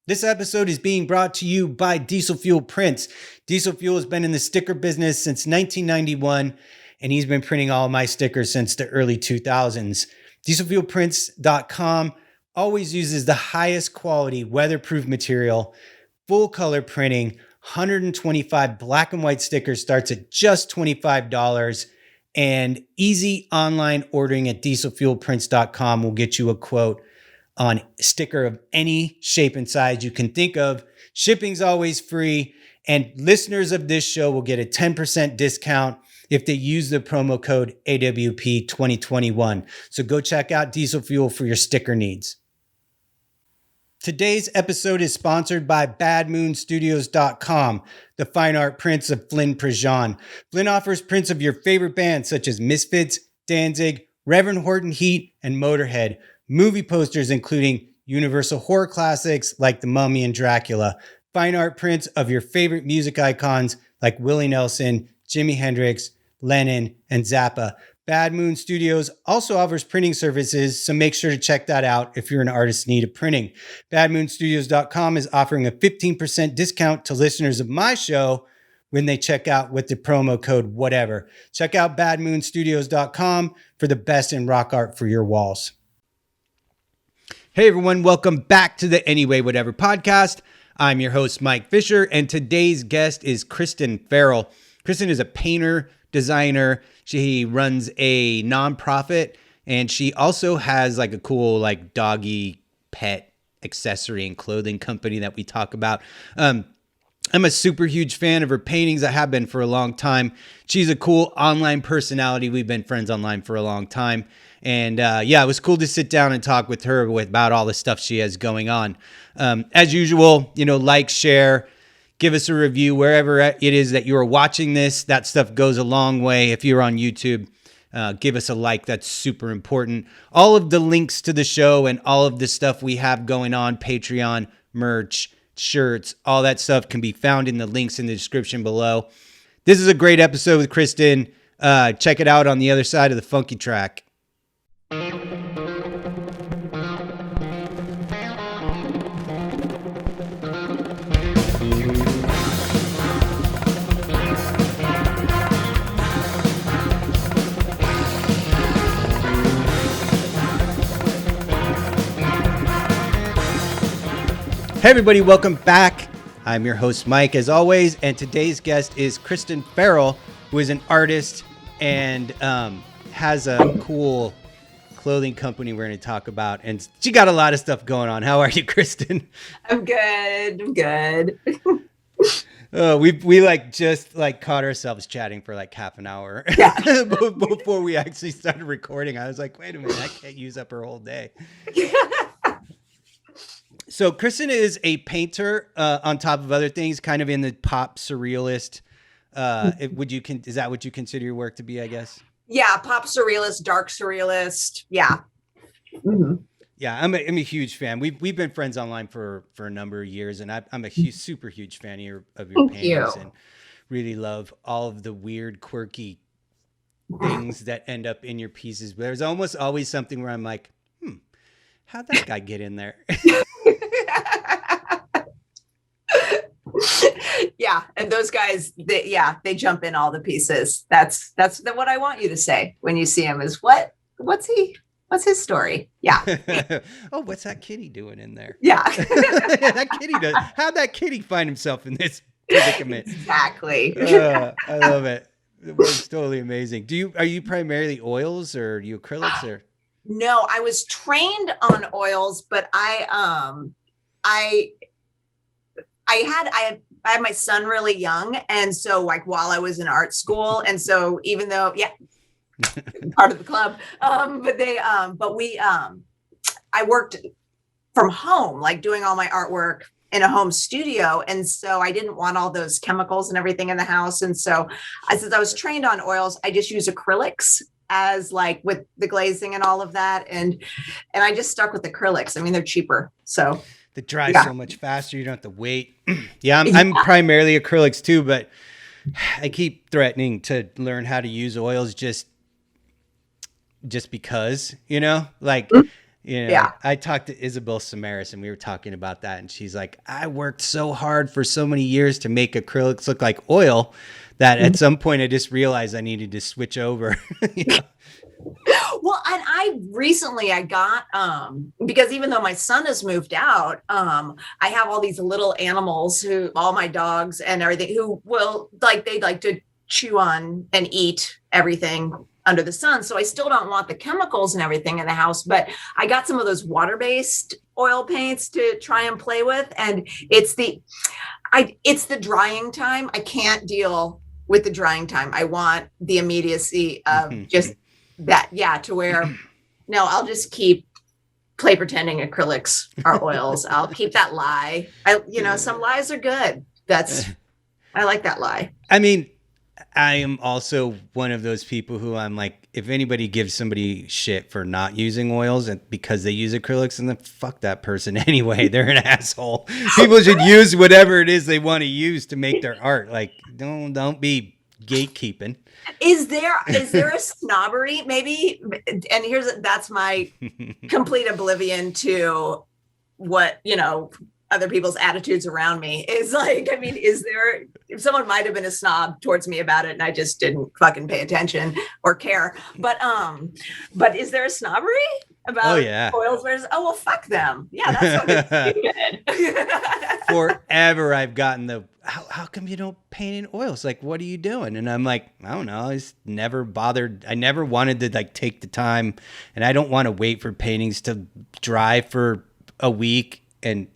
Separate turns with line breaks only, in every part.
This episode is being brought to you by Diesel Fuel Prints. Diesel Fuel has been in the sticker business since 1991, and he's been printing all my stickers since the early 2000s. DieselFuelPrints.com always uses the highest quality weatherproof material, full color printing. 125 black and white stickers starts at just $25, and easy online ordering at DieselFuelPrints.com will get you a quote on a sticker of any shape and size you can think of. Shipping's always free, and listeners of this show will get a 10% discount if they use the promo code AWP 2021. So go check out Diesel Fuel for your sticker needs. Today's episode is sponsored by BadMoonStudios.com, the fine art prints of Flynn Prejean. Flynn offers prints of your favorite bands such as Misfits, Danzig, Reverend, Horton, Heat, and Motorhead. Movie posters including Universal horror classics like The Mummy and Dracula. Fine art prints of your favorite music icons like Willie Nelson, Jimi Hendrix, Lennon, and Zappa. Bad Moon Studios also offers printing services, so make sure to check that out if you're an artist in need of printing. BadMoonStudios.com is offering a 15% discount to listeners of my show when they check out with the promo code whatever. Check out BadMoonStudios.com for the best in rock art for your walls. Hey everyone, welcome back to the Anyway Whatever podcast. I'm your host, Mike Fisher, and today's guest is Kristen Ferrell. Kristen is a painter, designer. She runs a nonprofit, and she also has like a cool like doggy pet accessory and clothing company that we talk about. I'm a super huge fan of her paintings. I have been for a long time. She's a cool online personality. We've been friends online for a long time. And it was cool to sit down and talk with her about all the stuff she has going on. As usual, like, share, give us a review wherever it is that you are watching this. That stuff goes a long way. If you're on YouTube, give us a like. That's super important. All of the links to the show and all of the stuff we have going on, Patreon, merch, shirts, all that stuff can be found in the links in the description below. This is a great episode with Kristen. Check it out on the other side of the funky track. Hey everybody, welcome back. I'm your host Mike as always, and today's guest is Kristen Ferrell, who is an artist and has a cool clothing company we're going to talk about, and she got a lot of stuff going on. How are you, Kristen?
I'm good.
We just caught ourselves chatting for like half an hour.
Yeah.
Before we actually started recording. I was like, wait a minute, I can't use up her whole day. So Kristen is a painter on top of other things, kind of in the pop surrealist. Is that what you consider your work to be, I guess?
Yeah, pop surrealist, dark surrealist. Yeah. Mm-hmm.
Yeah, I'm a huge fan. We've been friends online for a number of years, and I'm a super huge fan of your paintings, and really love all of the weird, quirky things that end up in your pieces. But there's almost always something where I'm like, how'd that guy get in there?
Yeah, and those guys, they jump in all the pieces. That's what I want you to say when you see him is what's his story? Yeah.
Oh, what's that kitty doing in there?
Yeah.
How'd that kitty find himself in this predicament?
Exactly.
I love it. It's totally amazing. Are you primarily oils or you acrylics or?
No, I was trained on oils, but I had my son really young, and so like while I was in art school, and so even though part of the club, I worked from home, like doing all my artwork in a home studio, and so I didn't want all those chemicals and everything in the house, and so since I was trained on oils, I just use acrylics as like with the glazing and all of that, and I just stuck with acrylics. I mean, they're cheaper, so.
They dry so much faster. You don't have to wait. I'm primarily acrylics too, but I keep threatening to learn how to use oils just because,
Yeah.
I talked to Isabel Samaras and we were talking about that. And she's like, I worked so hard for so many years to make acrylics look like oil that at some point I just realized I needed to switch over.
Well, and I got because even though my son has moved out, I have all these little animals all my dogs and everything who will they like to chew on and eat everything under the sun. So I still don't want the chemicals and everything in the house, but I got some of those water-based oil paints to try and play with. And it's the drying time. I can't deal with the drying time. I want the immediacy of just that. Yeah. To where, no, I'll just play pretending acrylics are oils. I'll keep that lie. Some lies are good. I like that lie.
I mean, I am also one of those people who I'm like, if anybody gives somebody shit for not using oils and because they use acrylics, and then fuck that person anyway. They're an asshole. People should use whatever it is they want to use to make their art. Like, don't be gatekeeping.
Is there a snobbery maybe? And that's my complete oblivion to what, other people's attitudes around me is like. I mean, if someone might have been a snob towards me about it and I just didn't fucking pay attention or care, but is there a snobbery about oils versus, well, fuck them. Yeah, that's fucking stupid.
Forever I've gotten how come you don't paint in oils? Like, what are you doing? And I'm like, I don't know. I just never bothered. I never wanted to take the time, and I don't want to wait for paintings to dry for a week. And,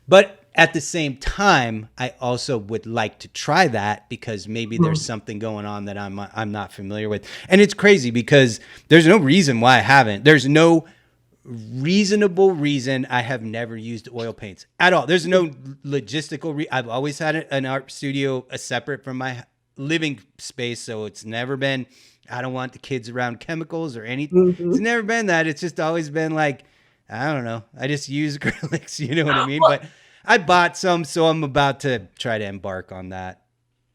but at the same time, I also would like to try that because maybe there's something going on that I'm not familiar with. And it's crazy because there's no reason why I haven't. There's no reasonable reason I have never used oil paints at all. There's no logistical I've always had an art studio separate from my living space. So it's never been, I don't want the kids around chemicals or anything. It's never been that. It's just always been like, I don't know. I just use acrylics, you know what I mean? But I bought some, so I'm about to try to embark on that.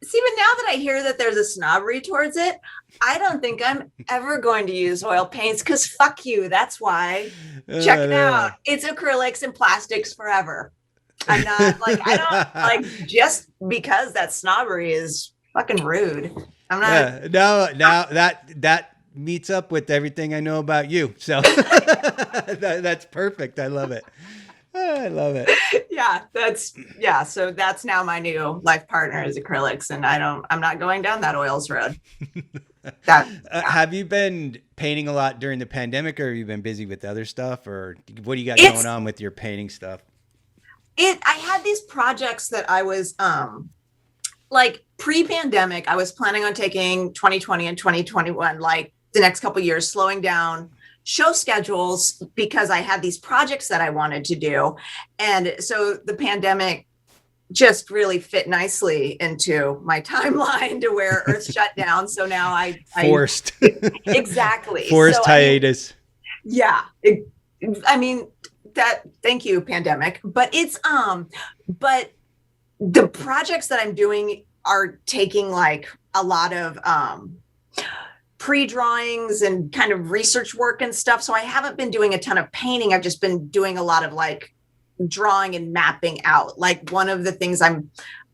See, but now that I hear that there's a snobbery towards it, I don't think I'm ever going to use oil paints because fuck you. That's why. Check it out. It's acrylics and plastics forever. I'm not I don't just because that snobbery is fucking rude. I'm not.
No, that meets up with everything I know about you. So that's perfect. I love it. I love it. So that's now my new life partner is acrylics, and I'm not going down that oils road. Have you been painting a lot during the pandemic, or have you been busy with other stuff, or what do you got going on with your painting stuff?
I had these projects that I was pre-pandemic, I was planning on taking 2020 and 2021, the next couple of years, slowing down show schedules because I had these projects that I wanted to do. And so the pandemic just really fit nicely into my timeline to where Earth shut down. So now I
forced.
Exactly.
Forced hiatus.
Thank you, pandemic. But but the projects that I'm doing are taking a lot of, pre-drawings and kind of research work and stuff. So I haven't been doing a ton of painting. I've just been doing a lot of drawing and mapping out. One of the things I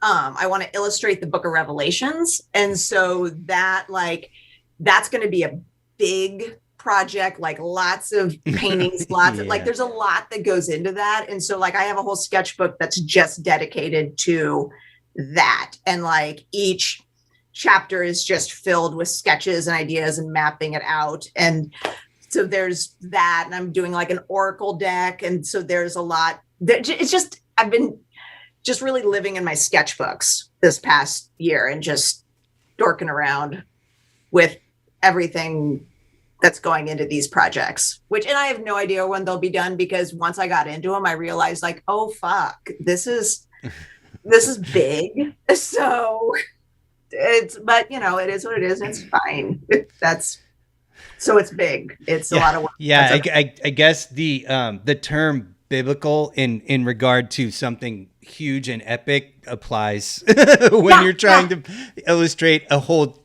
want to illustrate the Book of Revelations. And so that's going to be a big project, lots of paintings, there's a lot that goes into that. And so I have a whole sketchbook that's just dedicated to that. And each chapter is just filled with sketches and ideas and mapping it out. And so there's that, and I'm doing an oracle deck. And so there's a lot it's just, I've been just really living in my sketchbooks this past year and just dorking around with everything that's going into these projects, and I have no idea when they'll be done, because once I got into them, I realized oh, fuck, this is big. So it is what it is. And it's fine. So it's big. It's a lot of work.
Yeah. I guess the term biblical in regard to something huge and epic applies when you're trying to illustrate a whole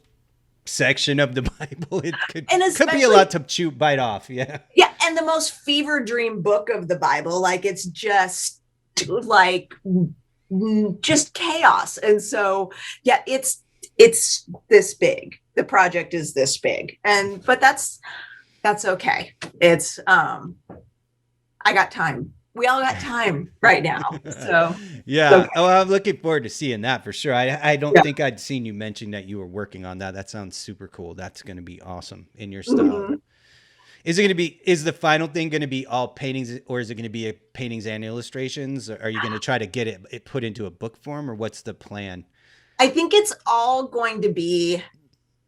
section of the Bible. It could
And
be a lot to bite off. Yeah.
Yeah. And the most fever dream book of the Bible. Like it's just like just chaos. And so, yeah, it's this big. The project is this big. But that's okay. It's, I got time. We all got time right now. So
yeah.
Okay.
Oh, I'm looking forward to seeing that for sure. I don't think I'd seen you mention that you were working on that. That sounds super cool. That's going to be awesome in your style. Mm-hmm. Is the final thing going to be all paintings, or is it going to be paintings and illustrations? Or are you going to try to get it put into a book form, or what's the plan?
I think it's all going to be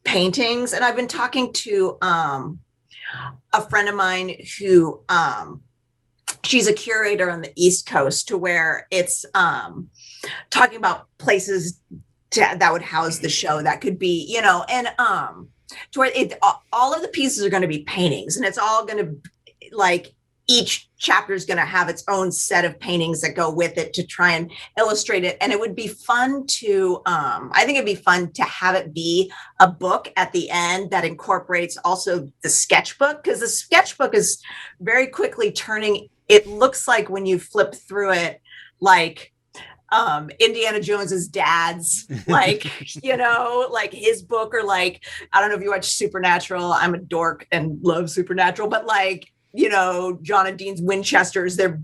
paintings. And I've been talking to a friend of mine who she's a curator on the East Coast, to where it's talking about places that would house the show that could be, you know, and to where all of the pieces are going to be paintings, and it's all going to, like, each chapter is going to have its own set of paintings that go with it to try and illustrate it. And it would be fun to, I think it'd be fun to have it be a book at the end that incorporates also the sketchbook, because the sketchbook is very quickly turning. It looks like, when you flip through it, like Indiana Jones's dad's, like, you know, like his book, or like, I don't know if you watch Supernatural. I'm a dork and love Supernatural, but like, you know, John and Dean's Winchesters, they're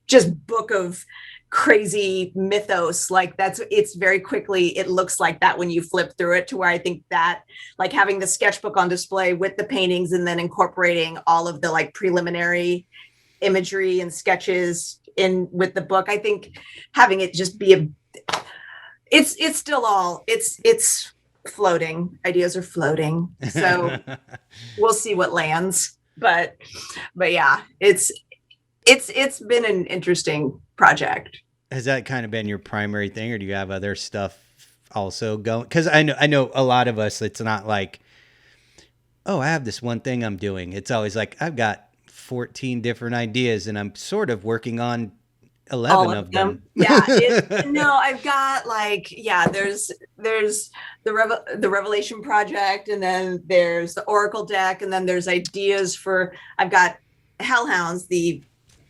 just book of crazy mythos. Like it's very quickly, it looks like that when you flip through it, to where I think that, like, having the sketchbook on display with the paintings, and then incorporating all of the like preliminary imagery and sketches in with the book. I think having it just be it's still all, it's floating. Ideas are floating. So we'll see what lands. But yeah, it's been an interesting project.
Has that kind of been your primary thing, or do you have other stuff also going? Because I know a lot of us, it's not like, oh, I have this one thing I'm doing. It's always like, I've got 14 different ideas, and I'm sort of working on 11 of them.
Yeah. No, I've got like, yeah, there's the Revelation project, and then there's the Oracle deck, and then there's ideas for, I've got Hounds, the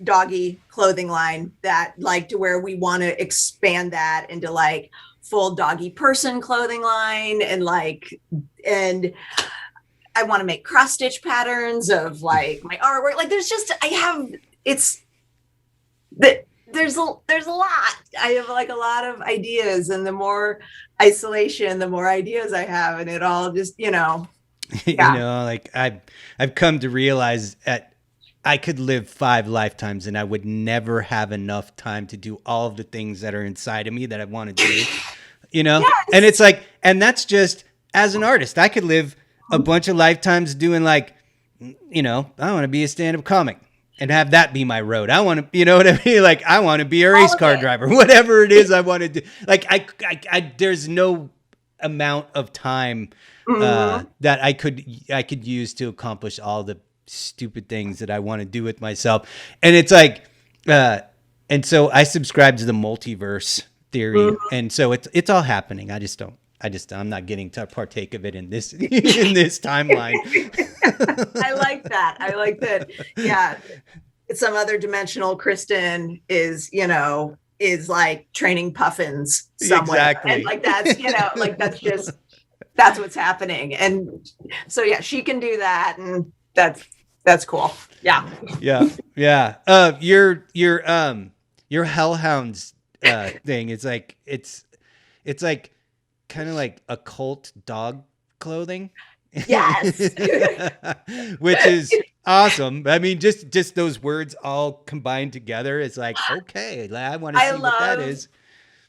doggy clothing line, that, like, to where we want to expand that into like full doggy person clothing line, and I want to make cross stitch patterns of like my artwork. Like there's a lot. I have like a lot of ideas, and the more isolation, the more ideas I have, and it all just, you know, yeah.
You know, like I've come to realize that I could live 5 lifetimes and I would never have enough time to do all of the things that are inside of me that I want to do, you know? Yes. And it's like, and that's just as an artist, I could live a bunch of lifetimes doing, like, you know, I want to be a stand-up comic and have that be my road. I want to, you know what I mean? Like, I want to be a race car driver, whatever it is I want to do. Like, I there's no amount of time that I could use to accomplish all the stupid things that I want to do with myself. And it's like, and so I subscribe to the multiverse theory. And so it's all happening. I'm not getting to partake of it in this timeline.
I like that. Yeah. Some other dimensional Kristen is like training puffins somewhere.
Exactly.
And like that's, like that's what's happening. And so, yeah, she can do that. And that's cool. Yeah.
Yeah. Yeah. Your Hellhounds thing, it's like kind of like occult dog clothing.
Yes.
Which is awesome. I mean, just those words all combined together, it's like, okay, I want to see what that is.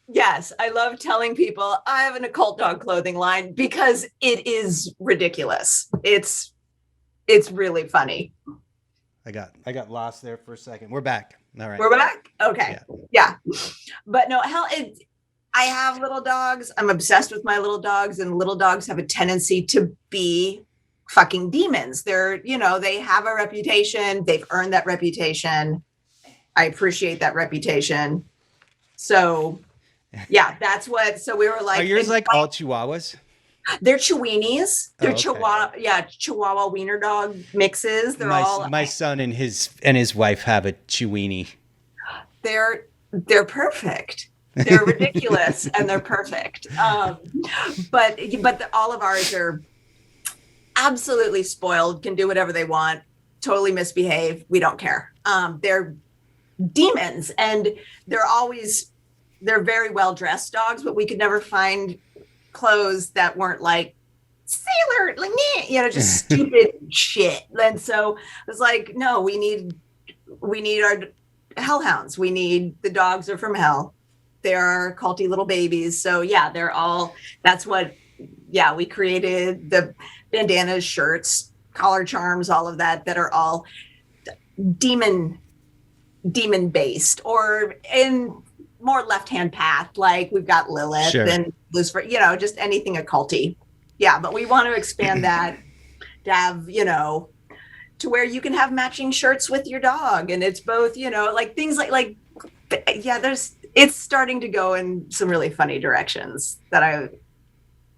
Yes, I love telling people I have an occult dog clothing line, because it is ridiculous. It's really funny.
I got lost there for a second. We're back. All right.
We're back? Okay. Yeah. But no, I have little dogs. I'm obsessed with my little dogs, and little dogs have a tendency to be fucking demons. They're, they have a reputation. They've earned that reputation. I appreciate that reputation. So yeah, so we were like,
are yours like all Chihuahuas?
They're Chiweenies.
Oh,
They're
okay.
Chihuahua Wiener Dog mixes. They're
My son and his wife have a Chiweenie.
They're perfect. They're ridiculous and they're perfect. But all of ours are absolutely spoiled, can do whatever they want, totally misbehave. We don't care. They're demons, and they're very well dressed dogs, but we could never find clothes that weren't like sailor, like, just stupid shit. And so it was like, no, we need our hellhounds. We need the dogs are from hell. They're culty little babies. So yeah, that's what, we created the bandanas, shirts, collar charms, all of that are all demon based or in more left-hand path. Like we've got Lilith and Lucifer, just anything occulty. Yeah. But we want to expand that to have, to where you can have matching shirts with your dog. And it's both, like things like, it's starting to go in some really funny directions that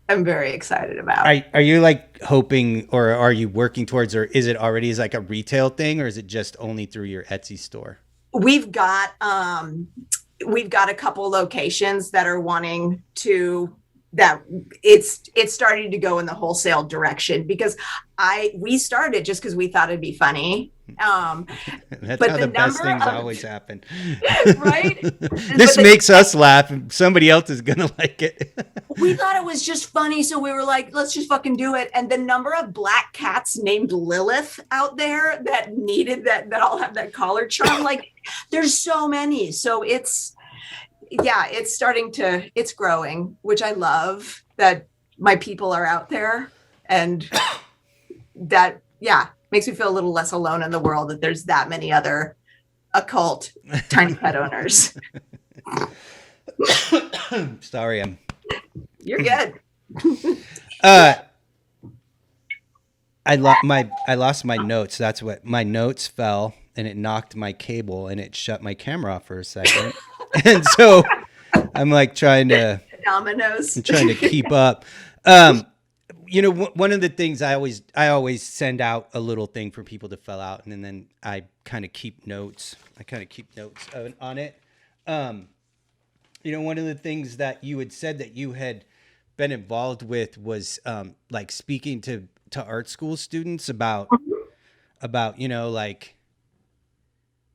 I'm very excited about.
Are you like hoping, or are you working towards, or is it already as like a retail thing, or is it just only through your Etsy store?
We've got a couple locations that are wanting to, that it's starting to go in the wholesale direction, because we started just because we thought it'd be funny.
That's how the best things always happen.
Right?
This makes us laugh, and somebody else is gonna like it.
We thought it was just funny, so we were like, let's just fucking do it. And the number of black cats named Lilith out there that needed that all have that collar charm, like there's so many. So it's it's growing, which I love, that my people are out there, and that, makes me feel a little less alone in the world, that there's that many other occult tiny pet owners.
Sorry,
You're good.
I lost my notes. That's what, my notes fell and it knocked my cable and it shut my camera off for a second. And so I'm like trying to keep up. One of the things I always send out a little thing for people to fill out, and then I kind of keep notes. On it. One of the things that you had said that you had been involved with was like speaking to art school students about like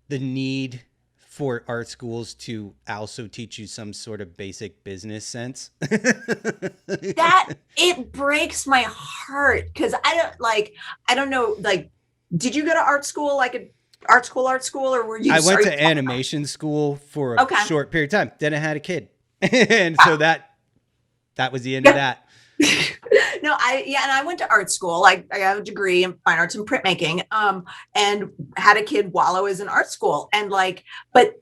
the need for art schools to also teach you some sort of basic business sense.
That it breaks my heart, because I don't know, like, did you go to art school, like an art school, or were you?
I went to animation school for a short period of time. Then I had a kid, and so that was the end of that.
No, and I went to art school. I have a degree in fine arts and printmaking, and had a kid while I was in art school. And but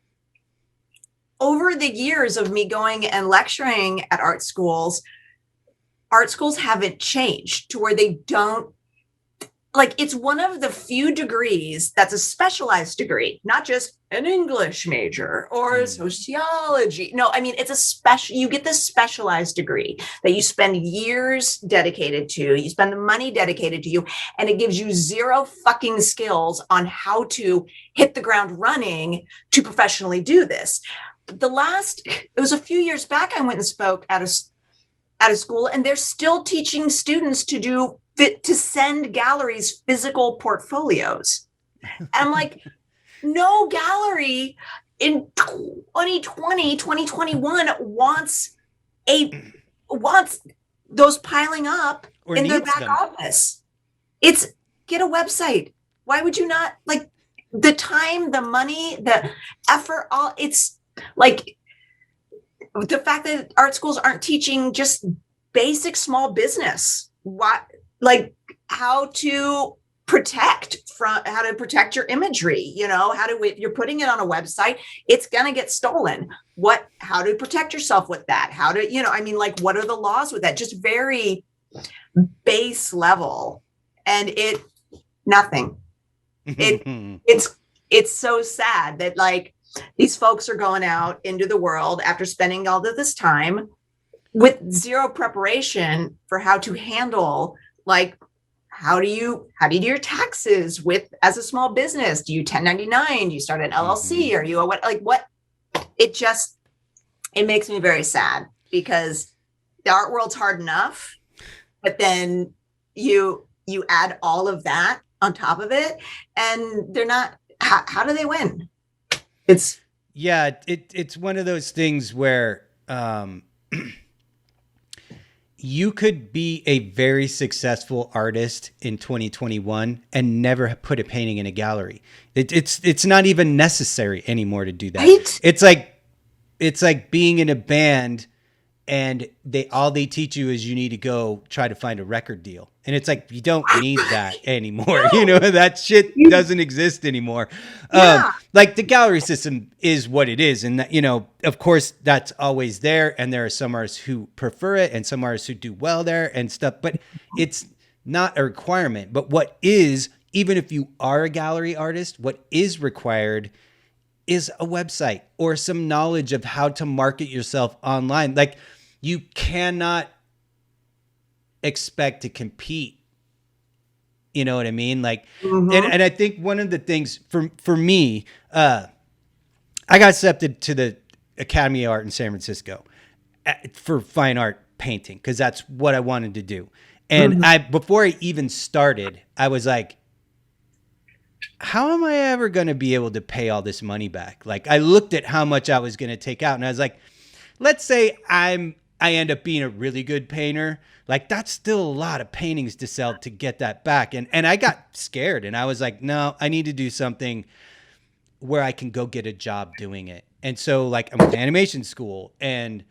over the years of me going and lecturing at art schools haven't changed to where they don't, it's one of the few degrees that's a specialized degree, not just an English major or sociology. No, I mean, you get this specialized degree that you spend years dedicated to, you spend the money dedicated to you, and it gives you zero fucking skills on how to hit the ground running to professionally do this. It was a few years back, I went and spoke at a school, and they're still teaching students to send galleries physical portfolios. And I'm like, no gallery in 2020, 2021 wants those piling up or in their back office. It's get a website. Why would you not, like, the time, the money, the effort, it's like the fact that art schools aren't teaching just basic small business, how to protect your imagery, if you're putting it on a website, it's going to get stolen. How to protect yourself with that? What are the laws with that? Just very base level. And nothing. It's so sad that these folks are going out into the world after spending all of this time with zero preparation for how to handle, like, how do you do your taxes with, as a small business? Do you 1099? Do you start an LLC? Are you a what? It makes me very sad, because the art world's hard enough, but then you add all of that on top of it, and they're not, how do they win? It's
one of those things where you could be a very successful artist in 2021 and never put a painting in a gallery. It's not even necessary anymore to do that.
Right?
It's like being in a band and all they teach you is you need to go try to find a record deal. And it's like, you don't need that anymore. No. You know, that shit doesn't exist anymore.
Yeah.
Like the gallery system is what it is. And that, you know, of course that's always there. And there are some artists who prefer it and some artists who do well there and stuff, but it's not a requirement. But what is, even if you are a gallery artist, what is required is a website or some knowledge of how to market yourself online. Like, you cannot expect to compete. You know what I mean? Like, and I think one of the things for me, I got accepted to the Academy of Art in San Francisco for fine art painting, because that's what I wanted to do. And before I even started, I was like, how am I ever going to be able to pay all this money back? Like, I looked at how much I was going to take out, and I was like, let's say I end up being a really good painter. Like, that's still a lot of paintings to sell to get that back. And I got scared, and I was like, no, I need to do something where I can go get a job doing it. And so, like, I went to animation school, and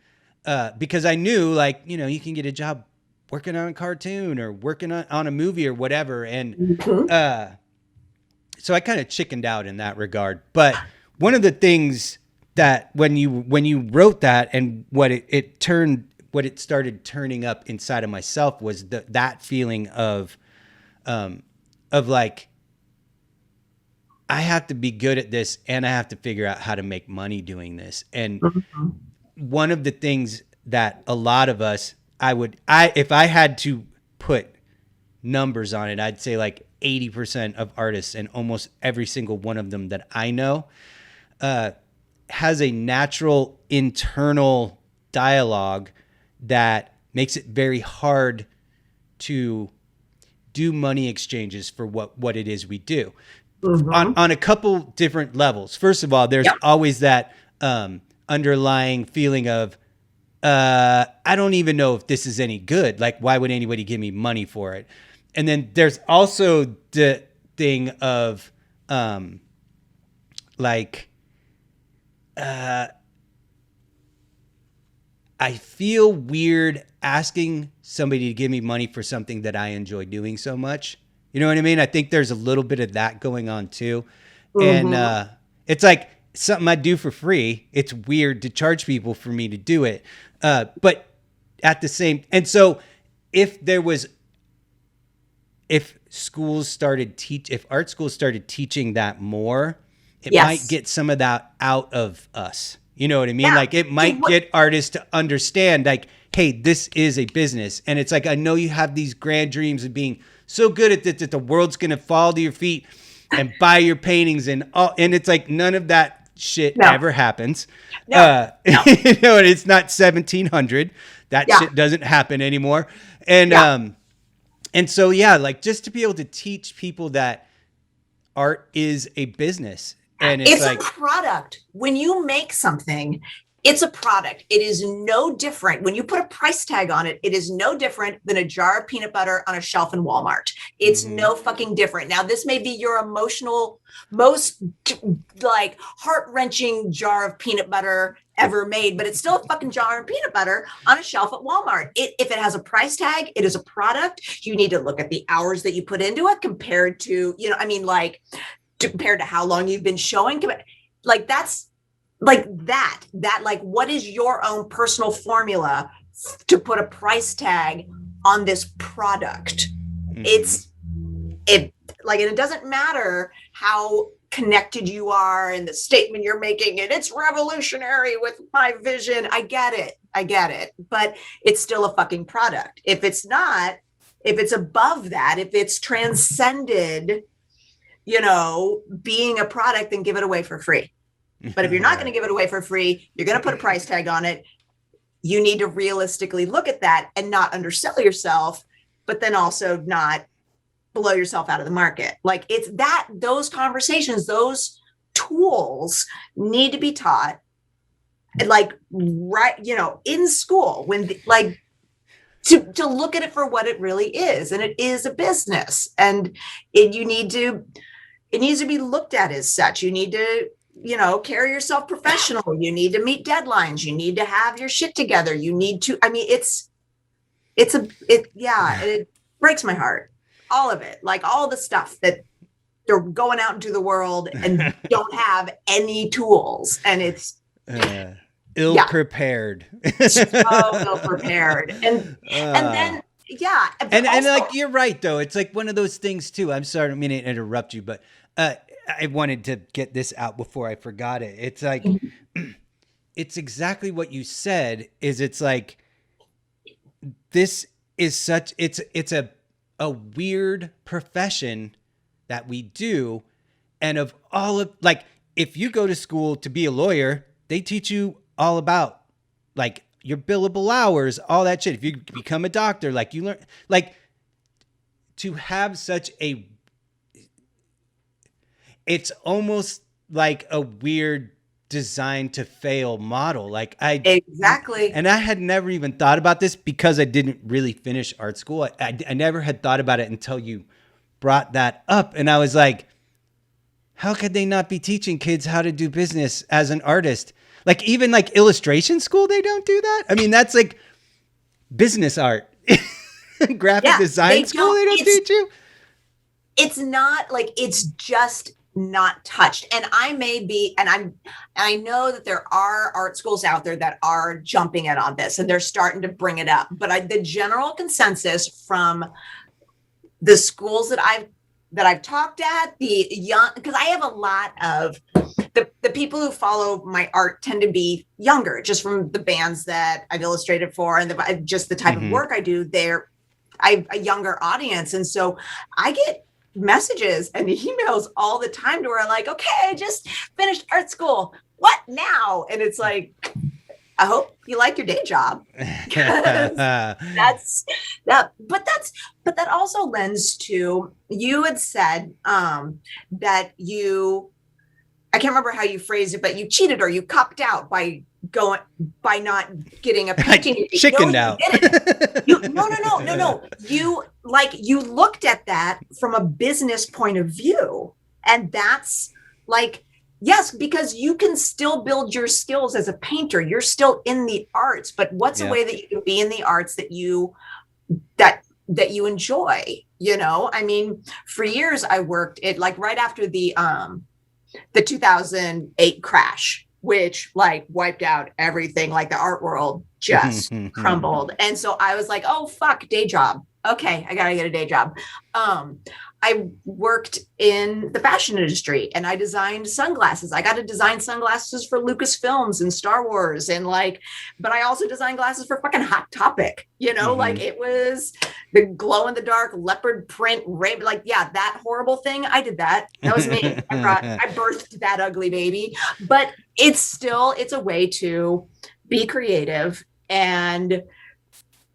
because I knew, like, you know, you can get a job working on a cartoon or working on a movie or whatever. And so I kind of chickened out in that regard. But one of the things that when you wrote that, and what it started turning up inside of myself was that feeling of like, I have to be good at this, and I have to figure out how to make money doing this. And one of the things that a lot of us, if I had to put numbers on it, I'd say like 80% of artists, and almost every single one of them that I know, has a natural internal dialogue that makes it very hard to do money exchanges for what it is we do on a couple different levels. First of all, there's always that underlying feeling of, I don't even know if this is any good. Like, why would anybody give me money for it? And then there's also the thing of, I feel weird asking somebody to give me money for something that I enjoy doing so much. You know what I mean? I think there's a little bit of that going on too. And it's like something I do for free. It's weird to charge people for me to do it. But at the same, and so if art schools started teaching that more, it might get some of that out of us. You know what I mean? Yeah. Like, it might get artists to understand, like, hey, this is a business. And it's like, I know you have these grand dreams of being so good at it that the world's going to fall to your feet and buy your paintings and all. And it's like, none of that shit ever happens. No. You know, and it's not 1700. That shit doesn't happen anymore. And, and so, like, just to be able to teach people that art is a business. And it's like
a product. When you make something, it's a product. It is no different. When you put a price tag on it, it is no different than a jar of peanut butter on a shelf in Walmart. It's no fucking different. Now, this may be your emotional, most like heart-wrenching jar of peanut butter ever made, but it's still a fucking jar of peanut butter on a shelf at Walmart. If it has a price tag, it is a product. You need to look at the hours that you put into it compared to, you know, I mean, like, compared to how long you've been showing, like, that's like that, like, what is your own personal formula to put a price tag on this product? It like, and it doesn't matter how connected you are and the statement you're making, and it's revolutionary with my vision. I get it. I get it, but it's still a fucking product. If it's not, if it's above that, if it's transcended, being a product, then give it away for free. But if you're not going to give it away for free, you're going to put a price tag on it. You need to realistically look at that and not undersell yourself, but then also not blow yourself out of the market. Like it's that, those conversations, those tools need to be taught, like, right, in school, when like to look at it for what it really is. And it is a business, and it needs to be looked at as such. You need to, carry yourself professional. You need to meet deadlines. You need to have your shit together. You need to, it breaks my heart. All of it, like all the stuff that they're going out into the world and don't have any tools. And it's
ill-prepared.
So ill-prepared. And then, yeah.
And like, you're right, though. It's like one of those things, too. I'm sorry, I don't mean to interrupt you, but I wanted to get this out before I forgot it. It's like, it's exactly what you said, is it's like, this is such, it's a weird profession that we do. And of all of, like, if you go to school to be a lawyer, they teach you all about, like, your billable hours, all that shit. If you become a doctor, like, you learn, like, to have such a, it's almost like a weird design to fail model. Like
exactly.
And I had never even thought about this because I didn't really finish art school. I never had thought about it until you brought that up. And I was like, how could they not be teaching kids how to do business as an artist? Like, even like illustration school, they don't do that. I mean, that's like business art. Graphic design school, they don't teach you.
It's not like, it's just not touched. And I know that there are art schools out there that are jumping in on this and they're starting to bring it up. But the general consensus from the schools that I've talked at, the young, because I have a lot of the people who follow my art tend to be younger, just from the bands that I've illustrated for and just the type of work I do. I have a younger audience. And so I get messages and emails all the time to where I'm like, okay, I just finished art school. What now? And it's like, I hope you like your day job. That's that. But that also lends to, you had said that I can't remember how you phrased it, but you cheated or you copped out by not getting a painting.
Chickened out.
No. You looked at that from a business point of view. And that's like, yes, because you can still build your skills as a painter. You're still in the arts, but what's a way that you can be in the arts that you enjoy? I mean, for years I worked it, like right after the 2008 crash, which like wiped out everything, like the art world just crumbled. And so I was like, oh, fuck, day job. Okay, I gotta get a day job. I worked in the fashion industry and I designed sunglasses. I got to design sunglasses for Lucasfilms and Star Wars and but I also designed glasses for fucking Hot Topic, like it was the glow in the dark leopard print, that horrible thing. I did that. That was me. I birthed that ugly baby, but it's a way to be creative and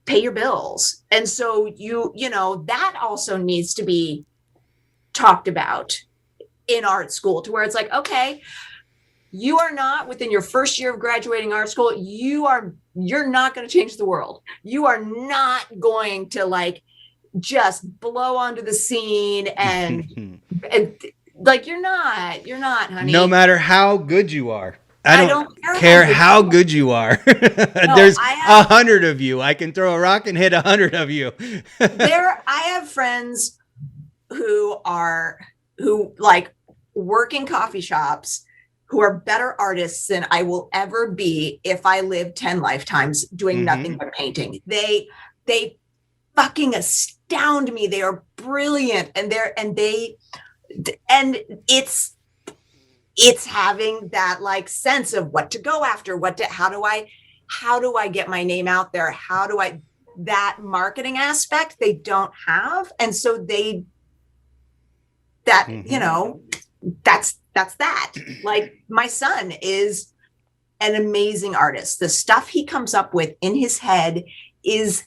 pay your bills. And so that also needs to be talked about in art school, to where it's like, okay, you are not within your first year of graduating art school. You're not going to change the world. You are not going to just blow onto the scene and you're not, honey.
No matter how good you are. I don't care how good you are. There's 100 of you. I can throw a rock and hit 100 of you.
I have friends who work in coffee shops, who are better artists than I will ever be if I live 10 lifetimes doing nothing but painting. They fucking astound me. They are brilliant, and it's having that sense of what to go after, how do how do I get my name out there? How do I, that marketing aspect they don't have. And so they, that, you know, that's that. Like my son is an amazing artist. The stuff he comes up with in his head is,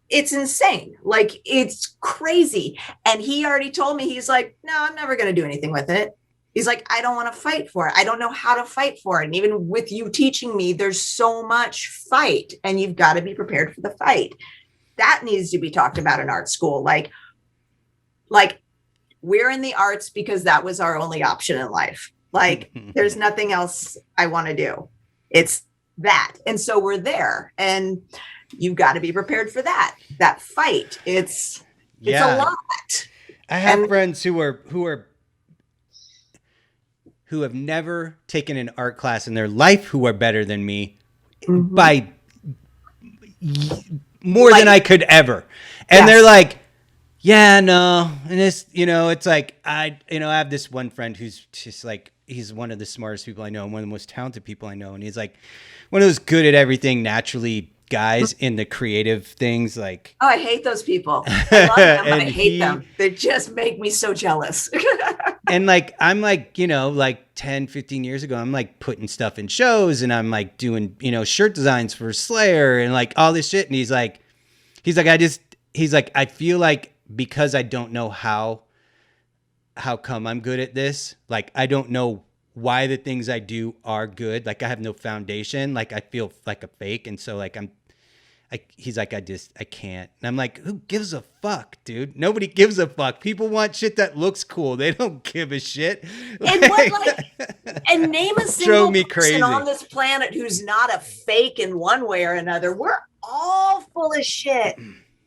it's insane. Like it's crazy. And he already told me, he's like, no, I'm never going to do anything with it. He's like, I don't want to fight for it. I don't know how to fight for it. And even with you teaching me, there's so much fight and you've got to be prepared for the fight. That needs to be talked about in art school. Like we're in the arts because that was our only option in life. Like there's nothing else I want to do. It's that. And so we're there and you've got to be prepared for that fight. It's a lot.
I have friends who have never taken an art class in their life who are better than me by more than I could ever. And they're like, yeah, no. And this, you know, it's like, I have this one friend who's just like, he's one of the smartest people I know and one of the most talented people I know. And he's like one of those good at everything naturally guys in the creative things. Like,
oh, I hate those people. I love them, but I hate them. They just make me so jealous.
And like, I'm like, you know, like 10, 15 years ago, I'm like putting stuff in shows and I'm like doing, you know, shirt designs for Slayer and like all this shit. And he's like, I feel like because I don't know how come I'm good at this. Like, I don't know why the things I do are good. Like I have no foundation. Like I feel like a fake. And so like, he's like, I can't. And I'm like, who gives a fuck, dude? Nobody gives a fuck. People want shit that looks cool. They don't give a shit.
And name a single person on this planet who's not a fake in one way or another. We're all full of shit.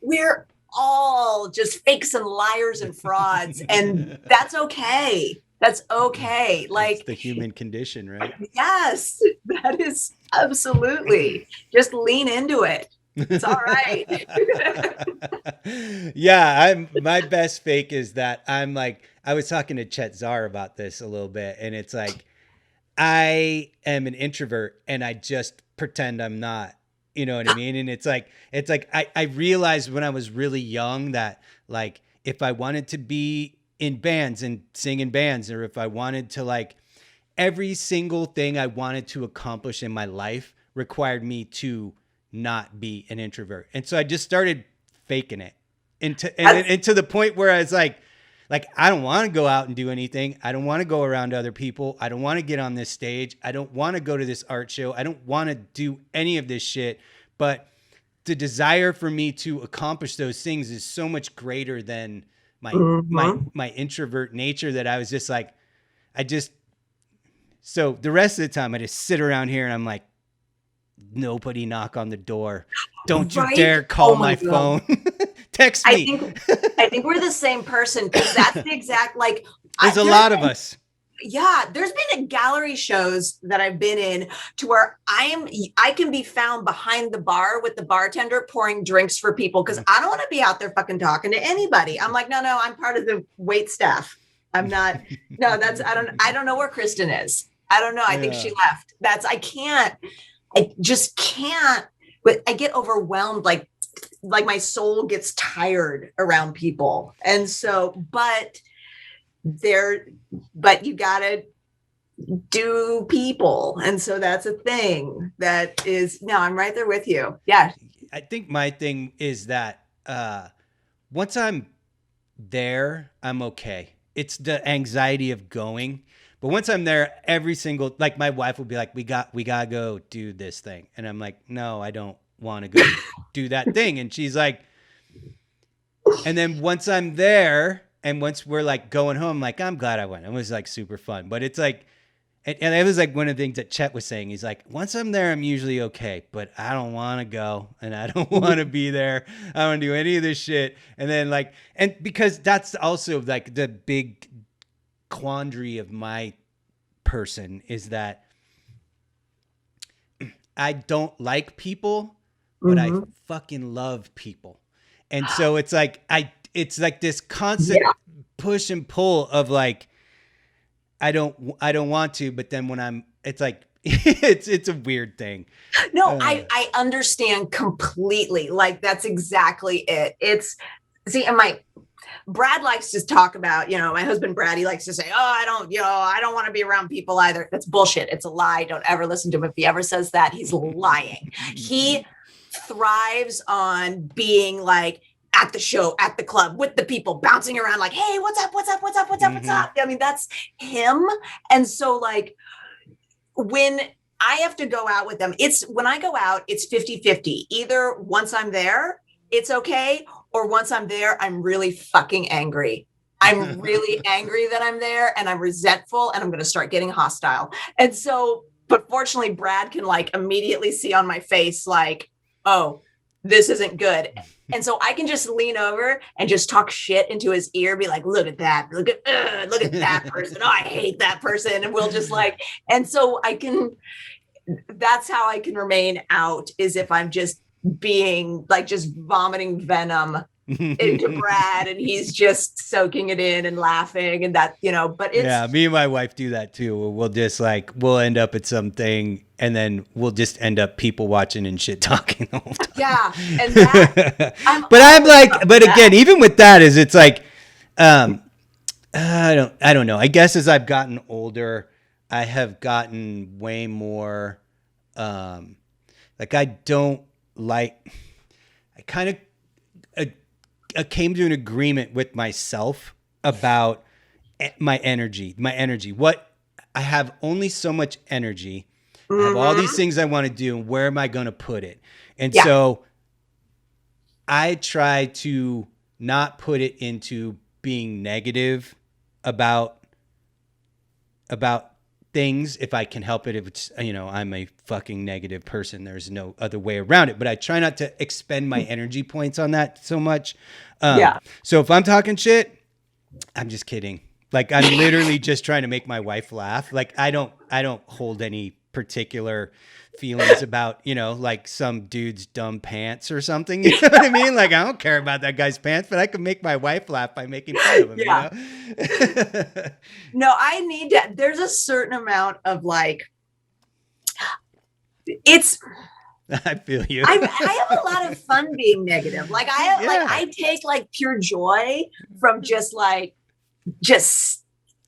We're all just fakes and liars and frauds. And that's okay. That's okay. Like
it's the human condition, right?
Yes, that is absolutely. Just lean into it. It's all right.
Yeah, my best fake is that I'm like, I was talking to Chet Zar about this a little bit, and it's like, I am an introvert and I just pretend I'm not, you know what I mean? And it's like, I realized when I was really young that like, if I wanted to be in bands and sing in bands, or if I wanted to like, every single thing I wanted to accomplish in my life required me to not be an introvert. And so I just started faking it and to the point where I was like, I don't want to go out and do anything. I don't want to go around other people. I don't want to get on this stage. I don't want to go to this art show. I don't want to do any of this shit. But the desire for me to accomplish those things is so much greater than my introvert nature that I was just like, so the rest of the time I just sit around here and I'm like, nobody knock on the door. Don't you dare call my phone. Text me.
I think we're the same person because that's the exact, like.
There's a lot of us.
Yeah, there's been gallery shows that I've been in to where I can be found behind the bar with the bartender pouring drinks for people because I don't want to be out there fucking talking to anybody. I'm like, no, I'm part of the wait staff. I'm not. No, I don't know where Kristen is. I don't know. I think she left. I just can't. But I get overwhelmed. Like my soul gets tired around people, and so but you gotta do people. And so that's a thing that is, no, I'm right there with you. Yeah.
I think my thing is that once I'm there, I'm okay. It's the anxiety of going. But once I'm there, every single, like my wife will be like, we gotta go do this thing. And I'm like, no, I don't want to go do that thing. And she's like, and then once I'm there, and once we're like going home, like, I'm glad I went. It was like super fun. But it's like, and it was like one of the things that Chet was saying. He's like, once I'm there, I'm usually okay, but I don't want to go and I don't want to be there. I don't want to do any of this shit. And then like, and because that's also like the big quandary of my person is that I don't like people, but I fucking love people. And so it's like, it's like this constant push and pull of like, I don't want to, but then when it's like, it's a weird thing.
No, I understand completely. Like that's exactly it. And Brad likes to talk about, my husband Brad, he likes to say, oh, I don't want to be around people either. That's bullshit. It's a lie. Don't ever listen to him. If he ever says that, he's lying. He thrives on being like at the show, at the club with the people bouncing around like, hey, what's up? What's up? What's up? What's up? What's up? I mean, that's him. And so like when I have to go out with them, when I go out, it's 50-50. Either once I'm there, it's okay. Or once I'm there, I'm really fucking angry. I'm really angry that I'm there and I'm resentful and I'm going to start getting hostile. And so, but fortunately, Brad can like immediately see on my face, like, oh, this isn't good. And so I can just lean over and just talk shit into his ear, be like, look at that, look at that person. Oh, I hate that person. And we'll just like, and so that's how I can remain out, is if I'm just being like just vomiting venom into Brad and he's just soaking it in and laughing and that, but it's
me and my wife do that too. We'll just like we'll end up at something and then we'll just end up people watching and shit talking the whole time.
Yeah. And that
but again, even with that is it's like I don't know. I guess as I've gotten older, I have gotten way more like I kind of came to an agreement with myself about my energy. What I have only so much energy. I have all these things I want to do, and where am I going to put it? And so I try to not put it into being negative about things if I can help it. If it's, I'm a fucking negative person, there's no other way around it, but I try not to expend my energy points on that so much. So if I'm talking shit, I'm just kidding. Like I'm literally just trying to make my wife laugh. Like I don't hold any particular feelings about, like some dude's dumb pants or something. You know what I mean? Like I don't care about that guy's pants, but I can make my wife laugh by making fun of him.
Yeah. No, there's a certain amount of like,
I feel you.
I have a lot of fun being negative. Like I take like pure joy from just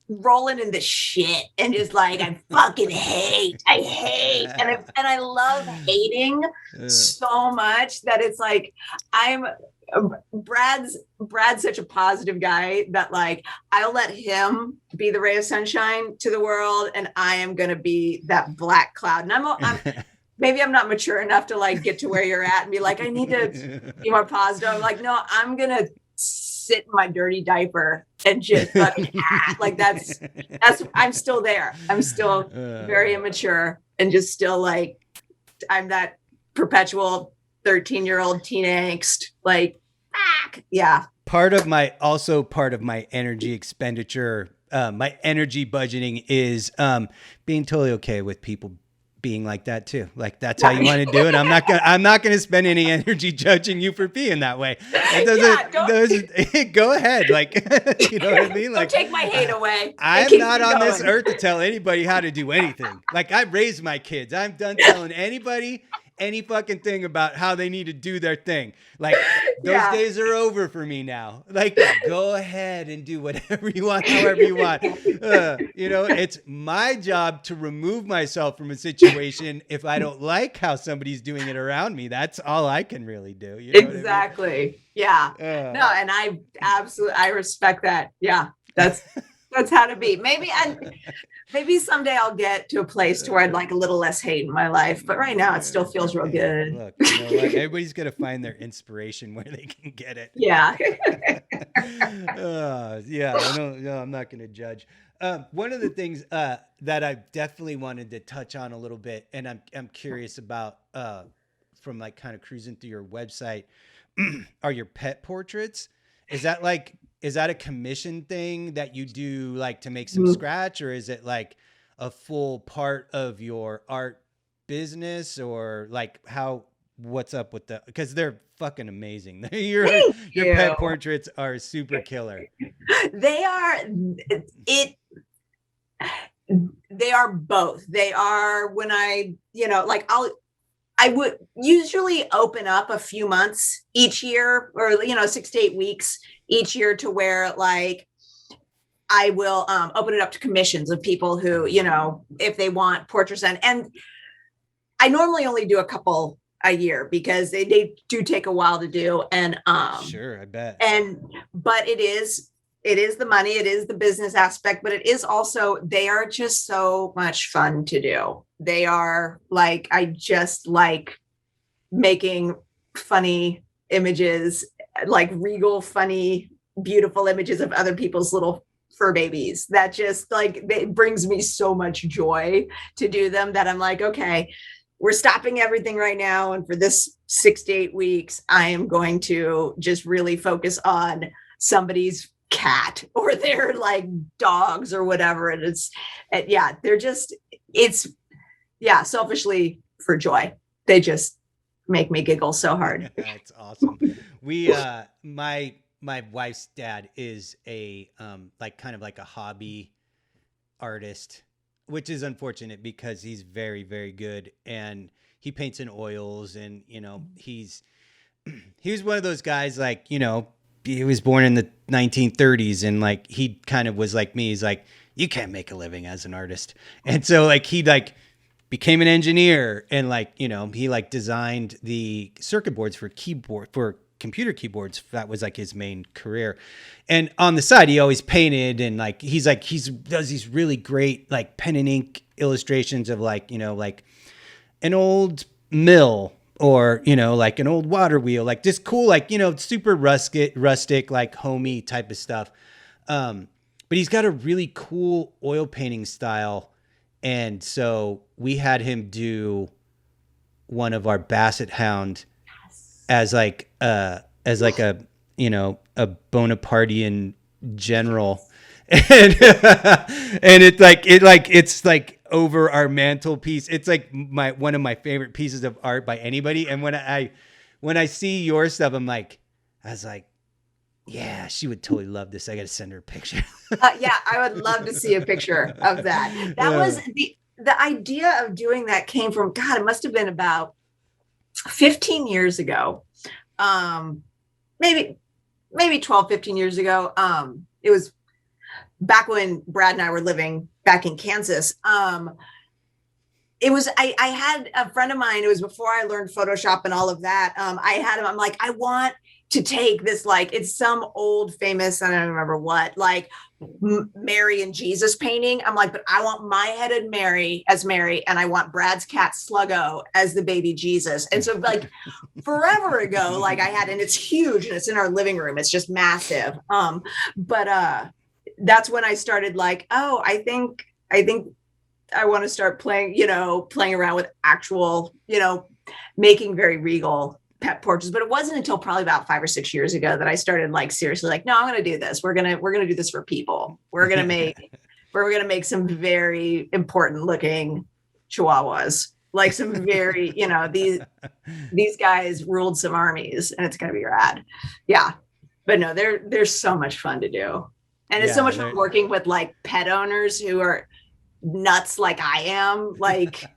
rolling in the shit and just like I fucking hate and I love hating so much that it's like Brad's such a positive guy that like I'll let him be the ray of sunshine to the world and I am gonna be that black cloud. And I'm maybe I'm not mature enough to like get to where you're at and be like I need to be more positive. I'm like, no, I'm gonna sit in my dirty diaper and just fucking act like that's I'm still there. I'm still very immature and just still like I'm that perpetual 13-year-old teen angst. Like,
Part of my energy expenditure, my energy budgeting is being totally okay with people being like that too. Like that's how you want to do it. I'm not gonna spend any energy judging you for being that way. Go ahead. Like you know what I mean? Like
don't take my hate away.
I'm not on this earth to tell anybody how to do anything. Like I raised my kids. I'm done telling anybody any fucking thing about how they need to do their thing. Like those days are over for me now. Like go ahead and do whatever you want, however you want. It's my job to remove myself from a situation if I don't like how somebody's doing it around me. That's all I can really do. You know
exactly. What I mean? Yeah. No, and I respect that. Yeah. That's how to be. Maybe someday I'll get to a place to where I'd like a little less hate in my life. But right now it still feels real good.
Look, you know what? Everybody's going to find their inspiration where they can get it.
Yeah.
I'm not going to judge. One of the things that I definitely wanted to touch on a little bit, and I'm curious about from like kind of cruising through your website, are your pet portraits. Is that a commission thing that you do like to make some scratch, or is it like a full part of your art business, or like what's up with because they're fucking amazing. Your pet portraits are super killer.
They are They are both. They are when like I would usually open up a few months each year, or 6 to 8 weeks each year, to where like I will open it up to commissions of people who, if they want portraits and I normally only do a couple a year because they do take a while to do. And
sure, I bet.
But it is the money, it is the business aspect, but it is also, they are just so much fun to do. They are like, I just like making funny images, like regal, funny, beautiful images of other people's little fur babies. That just like, it brings me so much joy to do them, that I'm like, okay, we're stopping everything right now. And for this 6 to 8 weeks, I am going to just really focus on somebody's cat or their like dogs or whatever. And selfishly for joy. They just make me giggle so hard.
That's awesome. We, my wife's dad is a, like kind of like a hobby artist, which is unfortunate because he's very, very good, and he paints in oils, and he was one of those guys, like, he was born in the 1930s, and like he kind of was like me. He's like, you can't make a living as an artist, and so like he like became an engineer, and like he like designed the circuit boards for computer keyboards. That was like his main career. And on the side, he always painted, and like he does these really great like pen and ink illustrations of like like an old mill, or like an old water wheel, like just cool, like super rustic like homey type of stuff. But he's got a really cool oil painting style, and so we had him do one of our Basset Hound as like a Bonapartean general, and it's like over our mantelpiece. It's like one of my favorite pieces of art by anybody. And when I see your stuff, I was like, yeah, she would totally love this. I got to send her a picture.
Yeah, I would love to see a picture of that. That was the idea of doing that came from, God, it must have been about 15 years ago. Maybe 12, 15 years ago. It was back when Brad and I were living back in Kansas. It was, I had a friend of mine, it was before I learned Photoshop and all of that. I had him, I'm like, I want to take this, like, it's some old famous, I don't remember what, like Mary and Jesus painting. I'm like, but I want my headed Mary as Mary, and I want Brad's cat Sluggo as the baby Jesus. And so like forever ago, like I had, and it's huge, and it's in our living room. It's just massive. But that's when I started like, oh, I think I want to start playing around with actual, making very regal pet portraits. But it wasn't until probably about 5 or 6 years ago that I started like seriously like, no, I'm going to do this. We're going to do this for people. We're going to make some very important looking chihuahuas, like some very, these guys ruled some armies, and it's going to be rad. Yeah. But no, they're so much fun to do. And it's so much fun working with like pet owners who are nuts like I am, like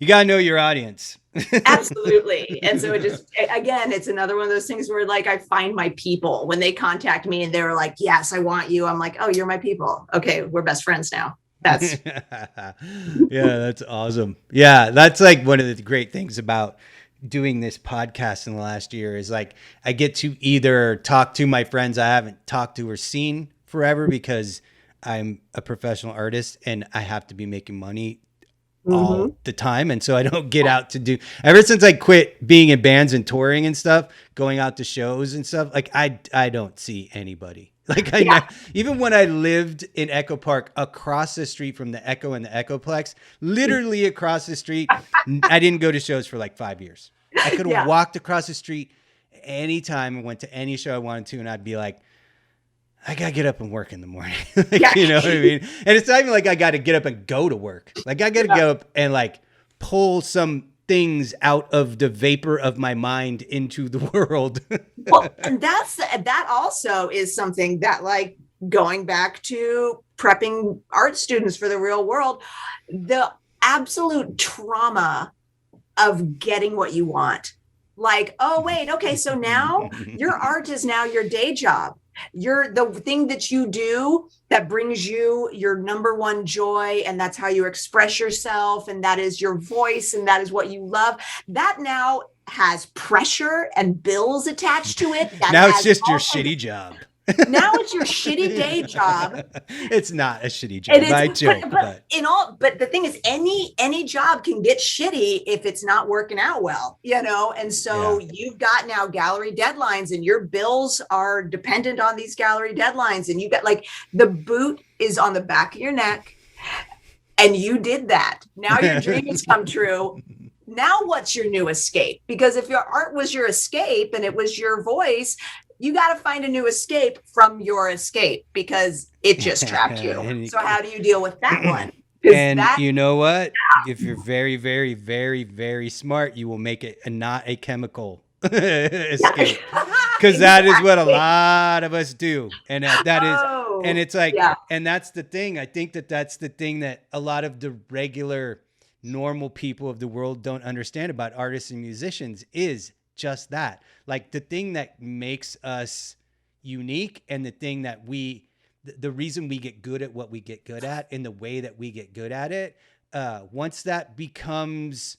you gotta know your audience.
Absolutely. And so it just, again, it's another one of those things where like I find my people when they contact me and they're like, yes, I want you. I'm like, oh, you're my people. Okay, we're best friends now. That's
yeah, that's awesome. Yeah, that's like one of the great things about doing this podcast in the last year is like I get to either talk to my friends I haven't talked to or seen forever because I'm a professional artist and I have to be making money all the time. And so I don't get out to do, ever since I quit being in bands and touring and stuff, going out to shows and stuff, like I don't see anybody. Like even when I lived in Echo Park across the street from the Echo and the Echoplex, literally across the street, I didn't go to shows for like 5 years. I could have walked across the street anytime and went to any show I wanted to. And I'd be like, I got to get up and work in the morning. You know what I mean? And it's not even like I got to get up and go to work. Like I got to get up and like pull some things out of the vapor of my mind into the world.
Well, and that also is something that like going back to prepping art students for the real world, the absolute trauma of getting what you want. Like, oh, wait, okay, so now your art is now your day job. You're the thing that you do that brings you your number one joy, and that's how you express yourself, and that is your voice, and that is what you love. That now has pressure and bills attached to it.
Now it's just your shitty job.
Now it's your shitty day job.
It's not a shitty job. I joke,
but the thing is, any job can get shitty if it's not working out well, you know. And so you've got now gallery deadlines, and your bills are dependent on these gallery deadlines, and you got like the boot is on the back of your neck, and you did that. Now your dream has come true. Now what's your new escape? Because if your art was your escape and it was your voice, you got to find a new escape from your escape because it just trapped you. So how do you deal with that one?
And you know what? If you're very, very, very, very smart, you will make it not a chemical escape, because that is what a lot of us do. And and it's like, and that's the thing. I think that's the thing that a lot of the regular normal people of the world don't understand about artists and musicians is just that. Like the thing that makes us unique, and the thing that the reason we get good at what we get good at in the way that we get good at it, once that becomes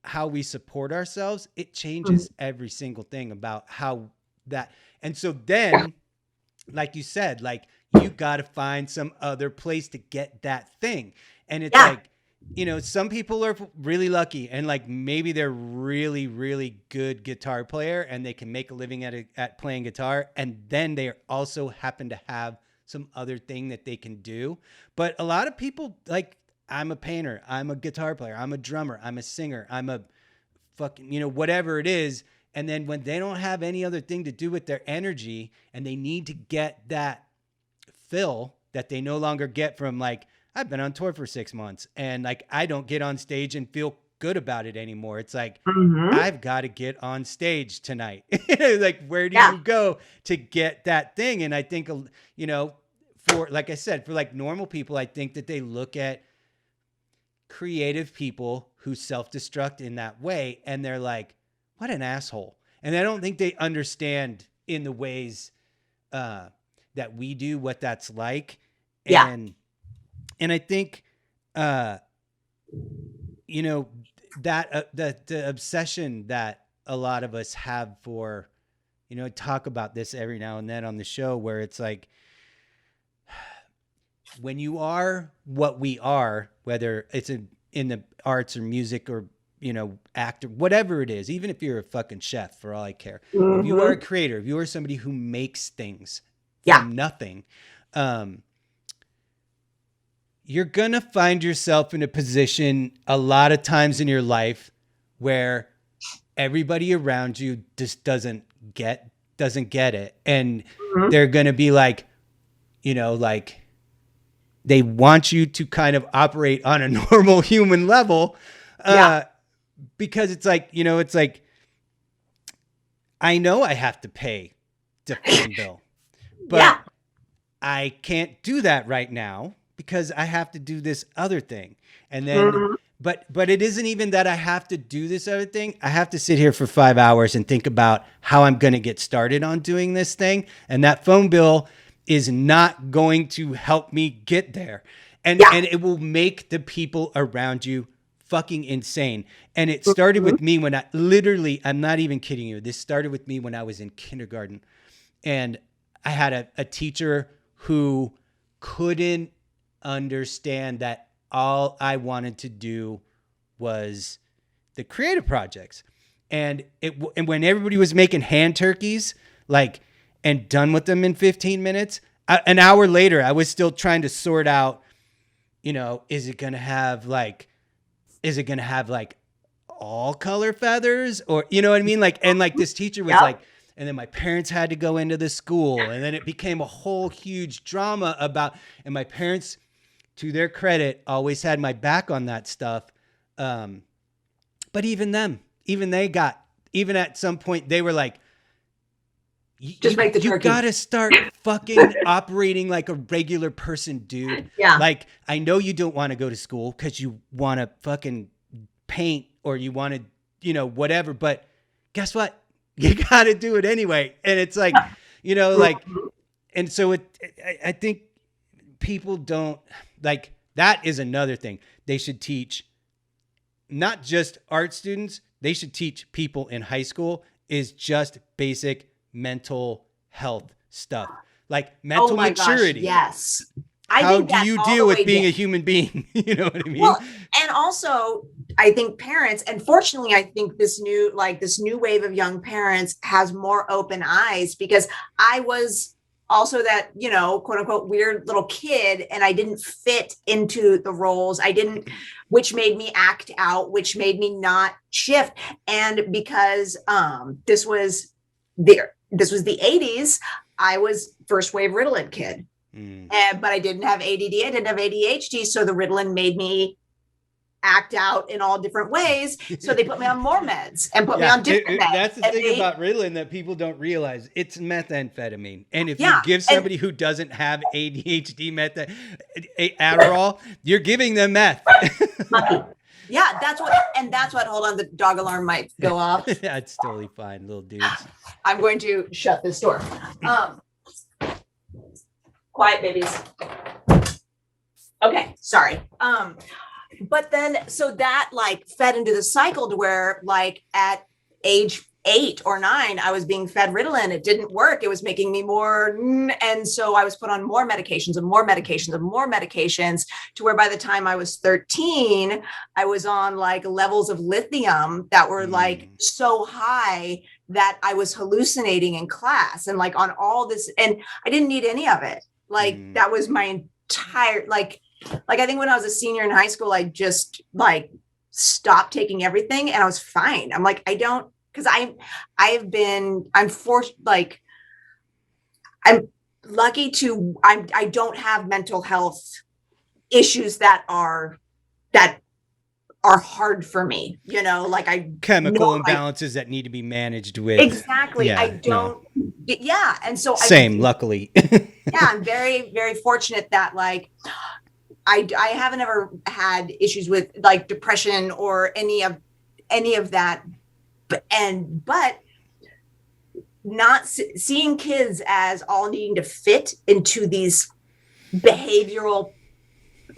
how we support ourselves, it changes every single thing about how that. And so then, like you said, like you got to find some other place to get that thing. And it's like, you know, some people are really lucky, and like maybe they're really, really good guitar player and they can make a living at playing guitar. And then they also happen to have some other thing that they can do. But a lot of people, like, I'm a painter, I'm a guitar player, I'm a drummer, I'm a singer, I'm a fucking, you know, whatever it is. And then when they don't have any other thing to do with their energy, and they need to get that fill that they no longer get from, like, I've been on tour for 6 months and like, I don't get on stage and feel good about it anymore. It's like, I've got to get on stage tonight. Like, where do you go to get that thing? And I think, you know, for, like I said, for like normal people, I think that they look at creative people who self-destruct in that way, and they're like, what an asshole. And I don't think they understand in the ways that we do what that's like. And I think, you know, that the obsession that a lot of us have for, you know, talk about this every now and then on the show, where it's like, when you are what we are, whether it's in the arts or music or, you know, actor, whatever it is, even if you're a fucking chef, for all I care, if you are a creator, if you are somebody who makes things from nothing, you're going to find yourself in a position a lot of times in your life where everybody around you just doesn't get it. And they're going to be like, you know, like they want you to kind of operate on a normal human level. Because it's like, you know, it's like, I know I have to pay the phone bill, but I can't do that right now, because I have to do this other thing. And then, but it isn't even that I have to do this other thing. I have to sit here for 5 hours and think about how I'm going to get started on doing this thing. And that phone bill is not going to help me get there. And it will make the people around you fucking insane. And it started with me when I'm not even kidding you. This started with me when I was in kindergarten. And I had a teacher who couldn't understand that all I wanted to do was the creative projects. And when everybody was making hand turkeys, like, and done with them in 15 minutes, an hour later, I was still trying to sort out, you know, is it going to have like all color feathers, or, you know what I mean? Like, and like this teacher was like, and then my parents had to go into the school, and then it became a whole huge drama about, and my parents, to their credit, always had my back on that stuff. But even at some point, they were like,
Just make the
you
turkey.
gotta start fucking operating like a regular person, dude.
Yeah.
Like, I know you don't want to go to school because you want to fucking paint or you want to, you know, whatever. But guess what? You got to do it anyway. And it's like, you know, like, and so I think people don't like, that is another thing they should teach. Not just art students, they should teach people in high school is just basic mental health stuff, like mental maturity.
Gosh, yes.
How do you deal with being a human being? You know what I mean?
Well, and also I think parents, and fortunately, I think this new wave of young parents has more open eyes, because I was also that, you know, quote unquote, weird little kid, and I didn't fit into the roles. Which made me act out, which made me not shift. And because this was the 80s, I was first wave Ritalin kid. But I didn't have ADD, I didn't have ADHD. So the Ritalin made me act out in all different ways. So they put me on more meds and put me on different meds.
That's the thing about Ritalin that people don't realize. It's methamphetamine. And if you give somebody who doesn't have ADHD Adderall, you're giving them meth.
Yeah, that's what, hold on, the dog alarm might go off.
That's totally fine, little dudes.
I'm going to shut this door. Quiet, babies. Okay, sorry. But then, so that like fed into the cycle to where like at age 8 or 9, I was being fed Ritalin. It didn't work. It was making me more. And so I was put on more medications and more medications and more medications, to where by the time I was 13, I was on like levels of lithium that were like so high that I was hallucinating in class, and like on all this, and I didn't need any of it. Like that was my entire, like I think when I was a senior in high school, I just like stopped taking everything and I was fine. I'm like, I don't, because I'm forced, like I'm lucky I don't have mental health issues that are hard for me, you know, like
chemical imbalances that need to be managed with.
Exactly. I don't. No. Yeah. And so
luckily.
Yeah. I'm very, very fortunate that like, I haven't ever had issues with like depression or any of that, but not seeing kids as all needing to fit into these behavioral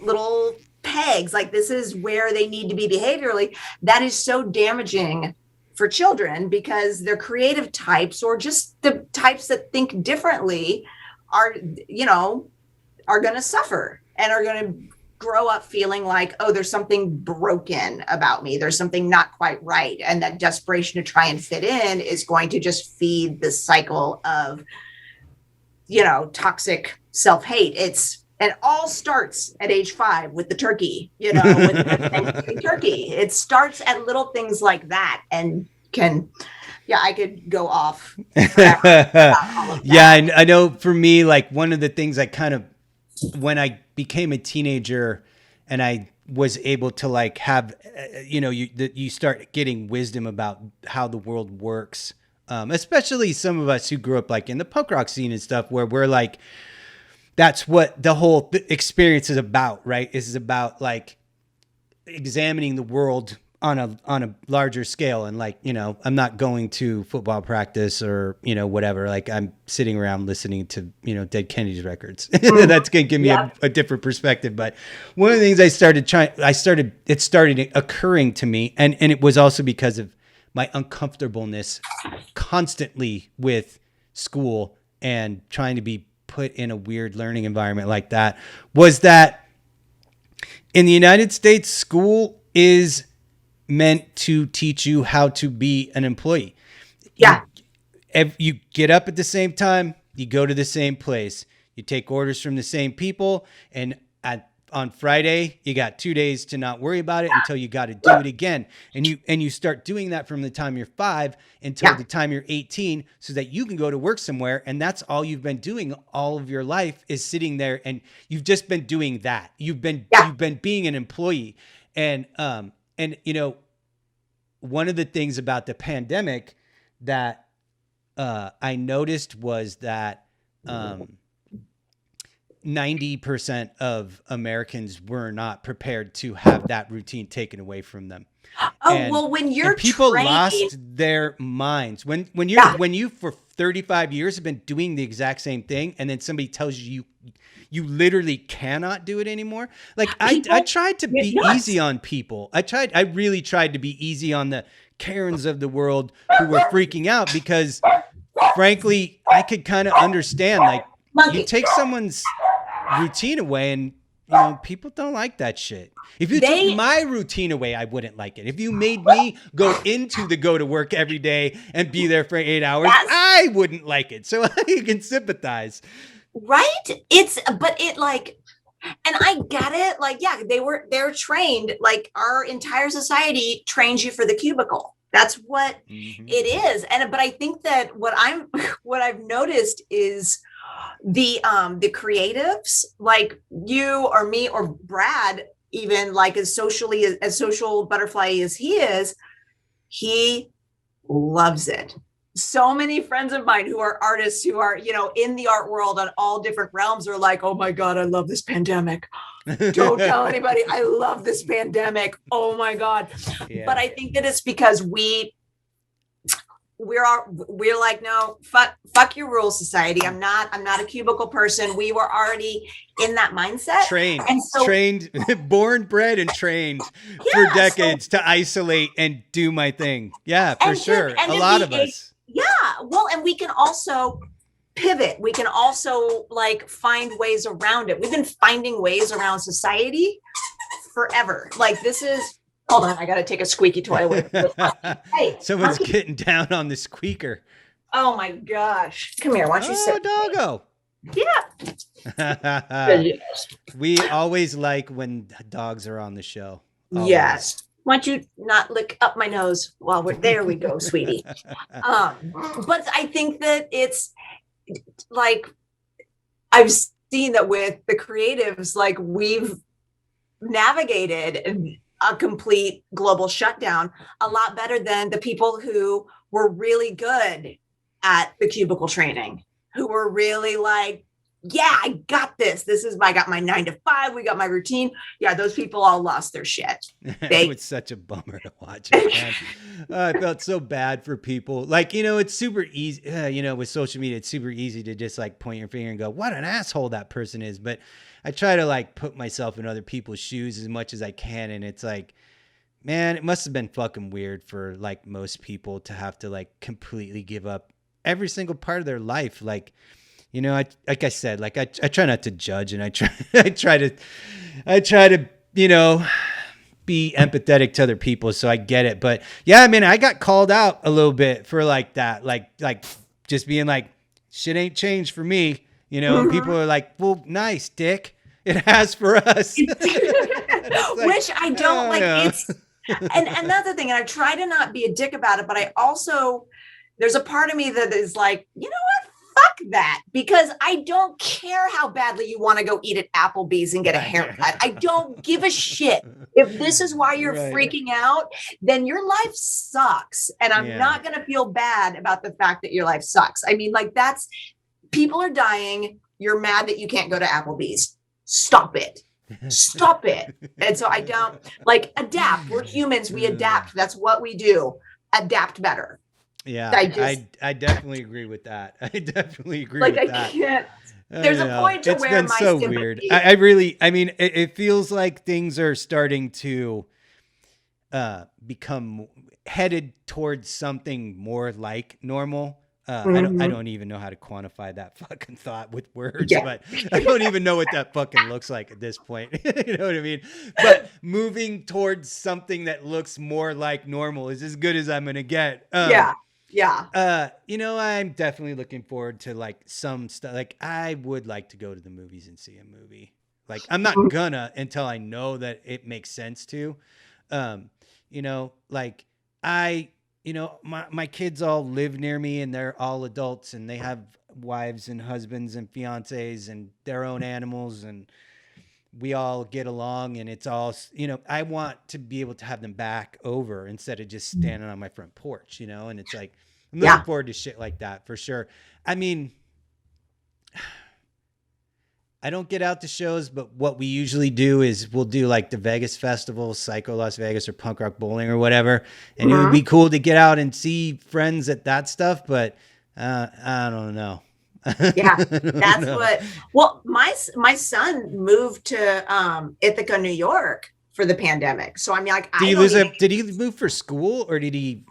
little pegs, like this is where they need to be behaviorally, that is so damaging for children, because they're creative types, or just the types that think differently are going to suffer and are going to grow up feeling like, oh, there's something broken about me. There's something not quite right. And that desperation to try and fit in is going to just feed the cycle of, toxic self-hate. And all starts at age 5 with the turkey, with the turkey. It starts at little things like that, and I could go off forever about all of that.
Yeah, I know for me, like one of the things I kind of, when I became a teenager and I was able to like have, you start getting wisdom about how the world works. Especially some of us who grew up like in the punk rock scene and stuff, where we're like, that's what the whole experience is about, right? Is about like examining the world on a larger scale. And like, I'm not going to football practice or, whatever. Like I'm sitting around listening to, Dead Kennedys records. That's going to give me a different perspective. But one of the things it started occurring to me. And it was also because of my uncomfortableness constantly with school and trying to be put in a weird learning environment like that, was that in the United States, school is meant to teach you how to be an employee.
Yeah.
You get up at the same time, you go to the same place, you take orders from the same people, and on Friday, you got 2 days to not worry about it until you got to do it again. And you start doing that from the time you're 5 until the time you're 18, so that you can go to work somewhere. And that's all you've been doing all of your life, is sitting there, and you've just been doing that. You've been being an employee. And one of the things about the pandemic that I noticed was that 90% of Americans were not prepared to have that routine taken away from them.
Oh, well, when
And
you're
people
trained,
lost their minds
yeah,
when you for 35 years have been doing the exact same thing, and then somebody tells you literally cannot do it anymore. Like I
people
tried to
get
be easy
nuts.
on people. I really tried to be easy on the Karens of the world who were freaking out, because frankly, I could kind of understand, like, you
Monkey.
take someone's routine away, and people don't like that shit. If you took
They,
my routine away, I wouldn't like it. If you made me go to work every day and be there for 8 hours,
yes,
I wouldn't like it. So I can sympathize.
right? But it like, and I get it. Like, yeah, they're trained. Like our entire society trains you for the cubicle. That's what
Mm-hmm.
it is. But I think that what I've noticed is the creatives, like you or me or Brad, even like as social butterfly as he loves it. So many friends of mine who are artists, who are, in the art world on all different realms, are like, oh my God, I love this pandemic. Don't tell anybody. I love this pandemic. Oh my God.
Yeah.
But I think that it's because we're like, no, fuck your rules, society. I'm not a cubicle person. We were already in that mindset.
Trained, born, bred, and trained for decades to isolate and do my thing. Yeah, for sure. A lot of us.
Yeah. Well, and we can also pivot. We can also like find ways around it. We've been finding ways around society forever. Like this is, hold on, I got to take a squeaky toy away. Hey,
someone's getting down on the squeaker.
Oh my gosh. Come here. Why don't you sit?
Doggo.
Yeah.
We always like when dogs are on the show. Always.
Yes. Why don't you not lick up my nose while we're there? We go, sweetie. But I think that it's like, I've seen that with the creatives, like we've navigated a complete global shutdown a lot better than the people who were really good at the cubicle training, who were really like, yeah, I got this. I got my 9 to 5. We got my routine. Yeah, those people all lost their shit.
It was such a bummer to watch it, man. I felt so bad for people. Like, it's super easy, with social media, it's super easy to just like point your finger and go, what an asshole that person is. But I try to like put myself in other people's shoes as much as I can. And it's like, man, it must have been fucking weird for like most people to have to like completely give up every single part of their life. Like, like I said, like I try not to judge, and I try to, be empathetic to other people. So I get it. But yeah, I mean, I got called out a little bit for like that, like just being like, shit ain't changed for me. And people are like, well, nice, dick. It has for us.
Which I don't like. It's, and that's the thing. And I try to not be a dick about it, but I also, there's a part of me that is like, you know what? Fuck that, because I don't care how badly you want to go eat at Applebee's and get a haircut. I don't give a shit. If this is why you're freaking out, then your life sucks. And I'm not going to feel bad about the fact that your life sucks. I mean, like people are dying. You're mad that you can't go to Applebee's. Stop it. Stop it. And so I don't like adapt. We're humans. We adapt. That's what we do. Adapt better.
Yeah, I definitely agree with that. I definitely agree with that.
I can't. There's a point to where
it's been so weird. I mean, it feels like things are starting to become headed towards something more like normal. I don't even know how to quantify that fucking thought with words, but I don't even know what that fucking looks like at this point. You know what I mean? But moving towards something that looks more like normal is as good as I'm going to get. Yeah. I'm definitely looking forward to like some stuff. Like I would like to go to the movies and see a movie. Like I'm not gonna until I know that it makes sense to. My kids all live near me, and they're all adults, and they have wives and husbands and fiancés and their own animals, and we all get along, and it's all, I want to be able to have them back over instead of just standing on my front porch, and it's like, I'm looking forward to shit like that for sure. I mean, I don't get out to shows, but what we usually do is we'll do like the Vegas Festival, Psycho Las Vegas, or Punk Rock Bowling or whatever. And it would be cool to get out and see friends at that stuff, but I don't know.
Yeah, that's what. Well, my son moved to Ithaca, New York for the pandemic. So I mean, like,
did he move for school or did he?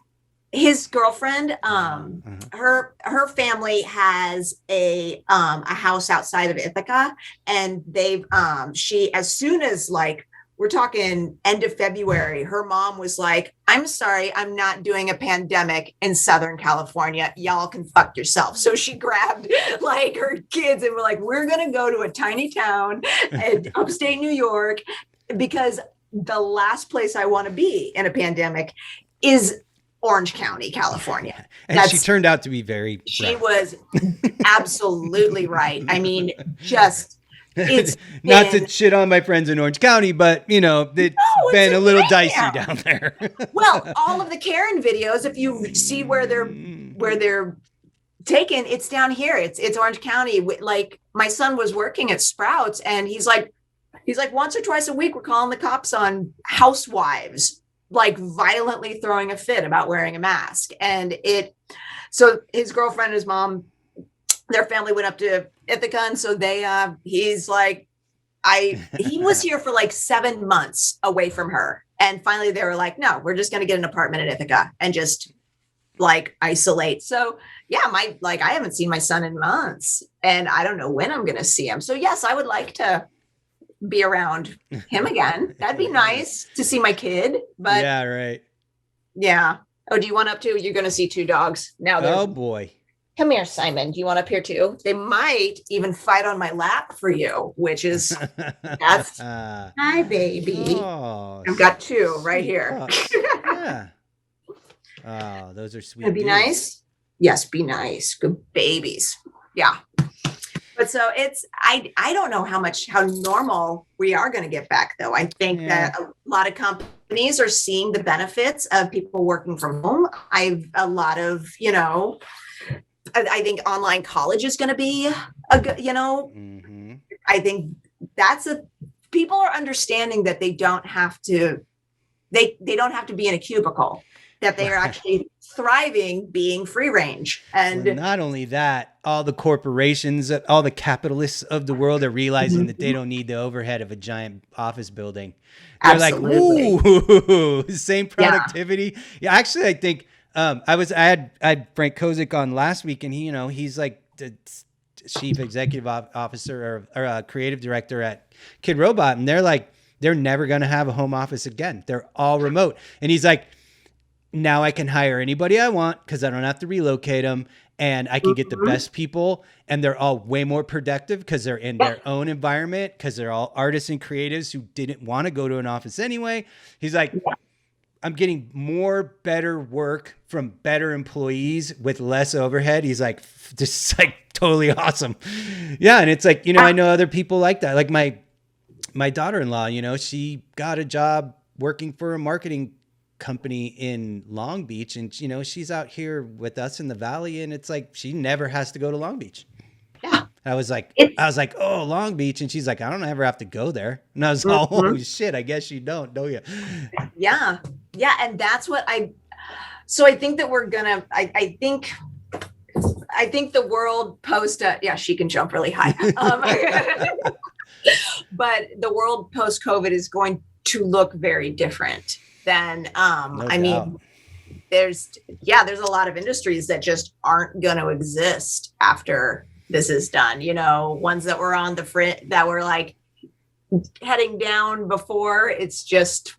His girlfriend, her family has a house outside of Ithaca, and they've she, as soon as, like, we're talking end of February, her mom was like, I'm sorry, I'm not doing a pandemic in Southern California. Y'all can fuck yourself. So she grabbed like her kids and we're like, we're going to go to a tiny town in upstate New York, because the last place I want to be in a pandemic is Orange County, California.
And she turned out to be
she was absolutely right. I mean, just, it's
not to shit on my friends in Orange County, but it's been a little dicey down there.
Well, all of the Karen videos, if you see where they're taken, it's down here. It's Orange County. Like, my son was working at Sprouts, and he's like once or twice a week, we're calling the cops on housewives, like, violently throwing a fit about wearing a mask. And so his girlfriend and his mom, their family went up to Ithaca. And so he's like, he was here for like 7 months away from her. And finally they were like, no, we're just going to get an apartment in Ithaca and just like isolate. So yeah, I haven't seen my son in months, and I don't know when I'm going to see him. So yes, I would like to be around him again. That'd be nice to see my kid, but
yeah, right.
Yeah. Oh, do you want up to? You're going to see two dogs now.
Oh boy.
Come here, Simon. Do you want up here too? They might even fight on my lap for you, which is that's hi, baby. Oh, I've got two right here.
Yeah. Oh, those are sweet.
That'd be nice. Yes, be nice. Good babies. Yeah. But so I don't know how normal we are going to get back, though. I think that a lot of companies are seeing the benefits of people working from home. I think online college is going to be a good, I think people are understanding that they don't have to be in a cubicle, that they are actually thriving being free range. And
not only that, all the corporations, all the capitalists of the world are realizing that they don't need the overhead of a giant office building. They're
absolutely.
Like, ooh, same productivity. Yeah, actually, I think I had Frank Kozik on last week, and he's like the chief executive officer or creative director at Kid Robot, and they're like, they're never going to have a home office again. They're all remote. And he's like, now I can hire anybody I want because I don't have to relocate them, and I can get the best people, and they're all way more productive because they're in their own environment, because they're all artists and creatives who didn't want to go to an office anyway. He's like, I'm getting more better work from better employees with less overhead. He's like, just like totally awesome. Yeah. And it's like, I know other people like that. Like my daughter-in-law, she got a job working for a marketing company in Long Beach, and she's out here with us in the Valley, and it's like she never has to go to Long Beach.
Yeah.
I was like, oh, Long Beach, and she's like, I don't ever have to go there. And I was like, oh shit, I guess you don't you?
Yeah. And that's what I think that we're gonna, I think the world post, she can jump really high. But the world post COVID is going to look very different than, there's a lot of industries that just aren't going to exist after this is done. Ones that were on the front, that were like heading down before. It's just,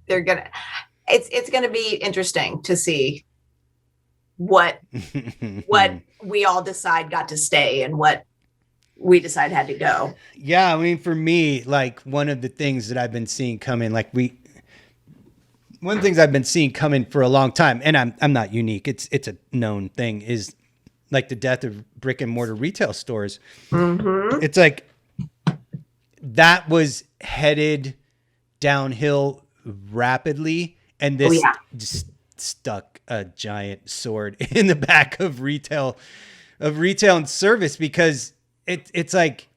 it's going to be interesting to see what we all decide got to stay and what we decide had to go.
Yeah. I mean, for me, like one of the things that I've been seeing coming, one of the things I've been seeing coming for a long time, and I'm not unique, it's a known thing, is like the death of brick and mortar retail stores. Mm-hmm. It's like that was headed downhill rapidly, and this just stuck a giant sword in the back of retail and service, because it's like,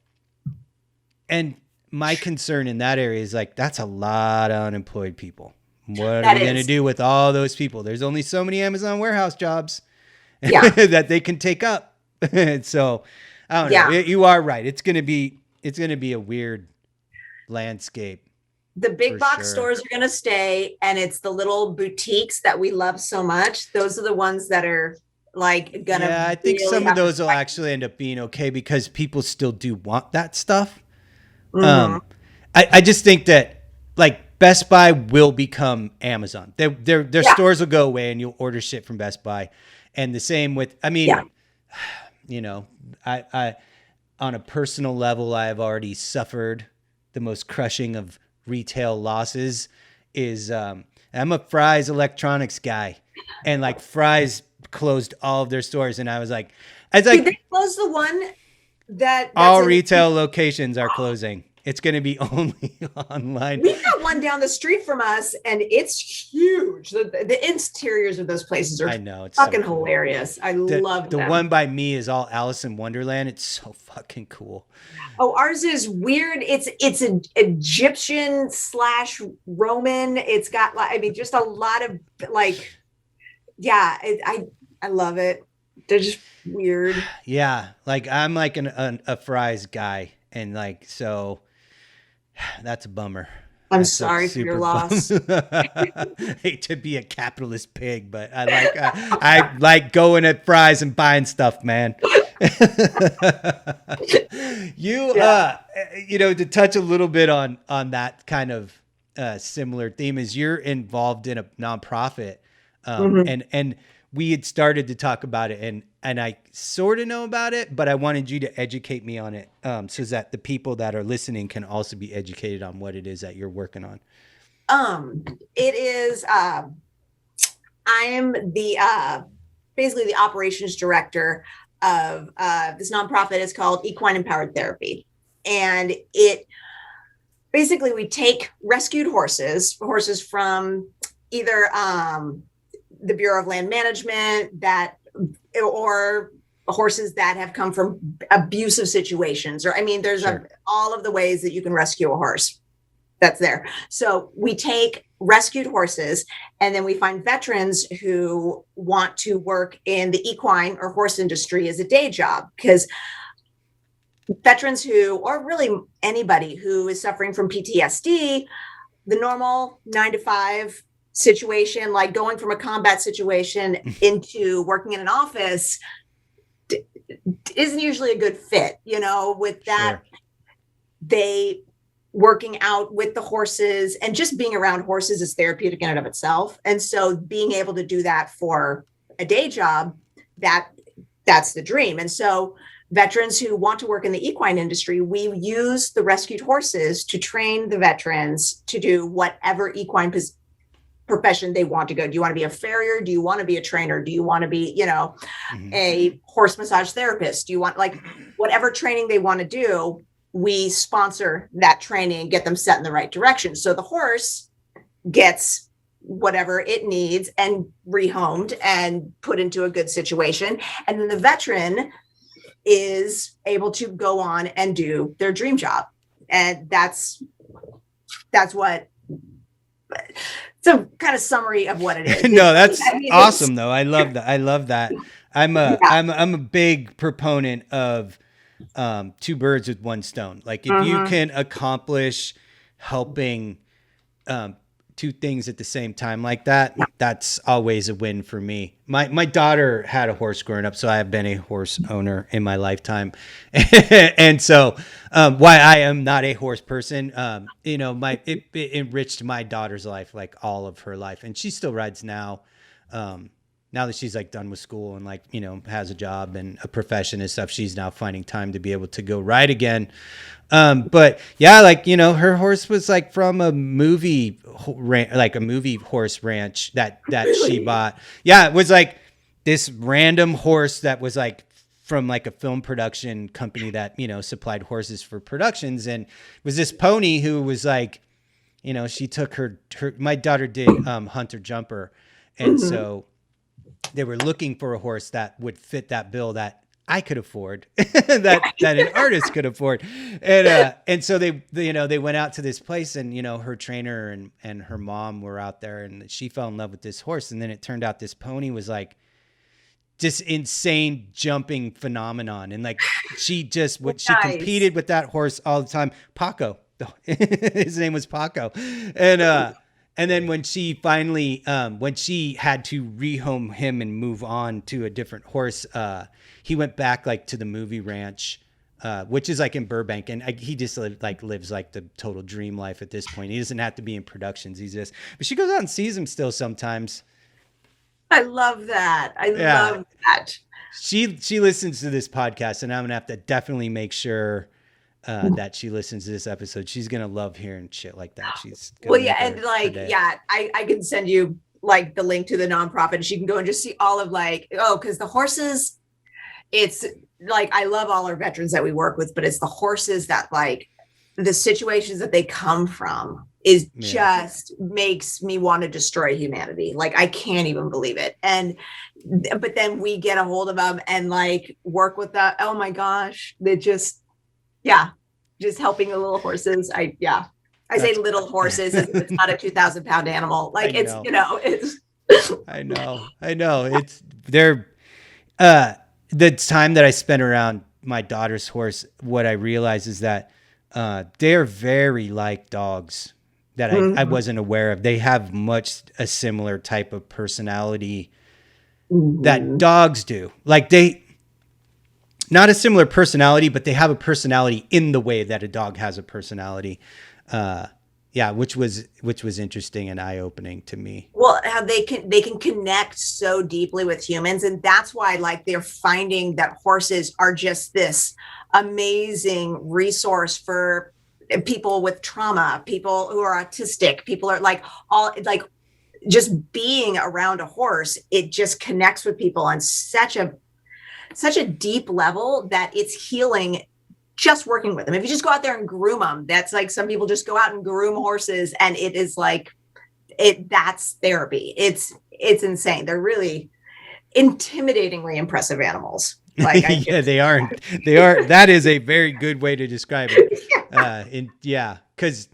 and my concern in that area is like, that's a lot of unemployed people. What are we going to do with all those people? There's only so many Amazon warehouse jobs that they can take up. So I don't know. You are right. It's going to be a weird landscape.
The big box stores are going to stay, and it's the little boutiques that we love so much. Those are the ones that are like going to.
Yeah, I think some of those will actually end up being okay, because people still do want that stuff. Mm-hmm. I just think that like Best Buy will become Amazon. Their stores will go away, and you'll order shit from Best Buy. And the same with, I mean, you know, I on a personal level, I have already suffered the most crushing of retail losses. I'm a Fry's electronics guy, and like Fry's closed all of their stores, and I was like,
did they close the one that's
all retail locations are closing? It's going to be only online.
We've got one down the street from us, and it's huge. The interiors of those places are it's fucking so cool. Hilarious. I love
the one by me is all Alice in Wonderland. It's so fucking cool.
Oh, ours is weird. It's an Egyptian / Roman. It's got, I mean, just a lot of like, I love it. They're just weird.
Yeah, like I'm like a Fry's guy, and like so. That's a bummer.
I'm sorry for your loss.
I hate to be a capitalist pig, but I like going at Fry's and buying stuff, man. You know, to touch a little bit on that kind of similar theme, is you're involved in a nonprofit, and we had started to talk about it, and I sort of know about it, but I wanted you to educate me on it, so that the people that are listening can also be educated on what it is that you're working on.
It is, I am the, basically the operations director of this nonprofit. Is called Equine Empowered Therapy. And it basically, we take rescued horses from either the Bureau of Land Management or horses that have come from abusive situations, or, I mean, there's all of the ways that you can rescue a horse that's there. So we take rescued horses, and then we find veterans who want to work in the equine or horse industry as a day job, because veterans who, or really anybody who is suffering from PTSD, the normal 9 to 5 situation, like going from a combat situation into working in an office, isn't usually a good fit, you know, with that. They working out with the horses and just being around horses is therapeutic in and of itself. And so being able to do that for a day job, that's the dream. And so veterans who want to work in the equine industry, we use the rescued horses to train the veterans to do whatever equine profession they want to go. Do you want to be a farrier? Do you want to be a trainer? Do you want to be, you know, a horse massage therapist? Do you want, like, whatever training they want to do, we sponsor that training and get them set in the right direction. So the horse gets whatever it needs and rehomed and put into a good situation. And then the veteran is able to go on and do their dream job. And that's what, it's a kind of summary of what it is.
No, that's awesome though. I love that. I'm a big proponent of two birds with one stone. Like if you can accomplish helping two things at the same time like that, that's always a win for me. My daughter had a horse growing up, so I have been a horse owner in my lifetime. And so why I am not a horse person, you know, it enriched my daughter's life, like all of her life. And she still rides now. Now that she's like done with school and like, you know, has a job and a profession and stuff, she's now finding time to be able to go ride again. But yeah, like, you know, her horse was like from a movie, like a movie horse ranch that she bought. Yeah. It was like this random horse that was like from like a film production company that, you know, supplied horses for productions. And it was this pony who was like, you know, she took my daughter did Hunter Jumper. And so they were looking for a horse that would fit that bill that I could afford, that an artist could afford. And so they went out to this place, and, her trainer and her mom were out there, and she fell in love with this horse. And then it turned out this pony was like just insane jumping phenomenon. And like, she competed with that horse all the time. Paco, his name was Paco. And then when she finally, when she had to rehome him and move on to a different horse, he went back like to the movie ranch, which is like in Burbank. And he just lives like the total dream life at this point. He doesn't have to be in productions. But she goes out and sees him still sometimes.
I love that. I love that.
She listens to this podcast, and I'm going to have to definitely make sure that she listens to this episode. She's going to love hearing shit like that.
I can send you like the link to the nonprofit, and she can go and just see all of because the horses, it's like, I love all our veterans that we work with, but it's the horses that like the situations that they come from is just makes me want to destroy humanity. Like, I can't even believe it. But then we get a hold of them and like work with that. Oh my gosh. They just helping the little horses. I say little horses as if it's not a 2,000 pound animal. Like it's.
I know. The time that I spent around my daughter's horse, what I realized is that they're very like dogs that I wasn't aware of. They have much a similar type of personality that dogs do. Like not a similar personality, but they have a personality in the way that a dog has a personality. Which was interesting and eye-opening to me.
Well, how they can connect so deeply with humans, and that's why like they're finding that horses are just this amazing resource for people with trauma, people who are autistic, people are like all like just being around a horse. It just connects with people on such a deep level that it's healing. Just working with them. If you just go out there and groom them, that's like some people just go out and groom horses, and it is like that's therapy. It's insane. They're really intimidatingly impressive animals. Like
they are. That is a very good way to describe it. Because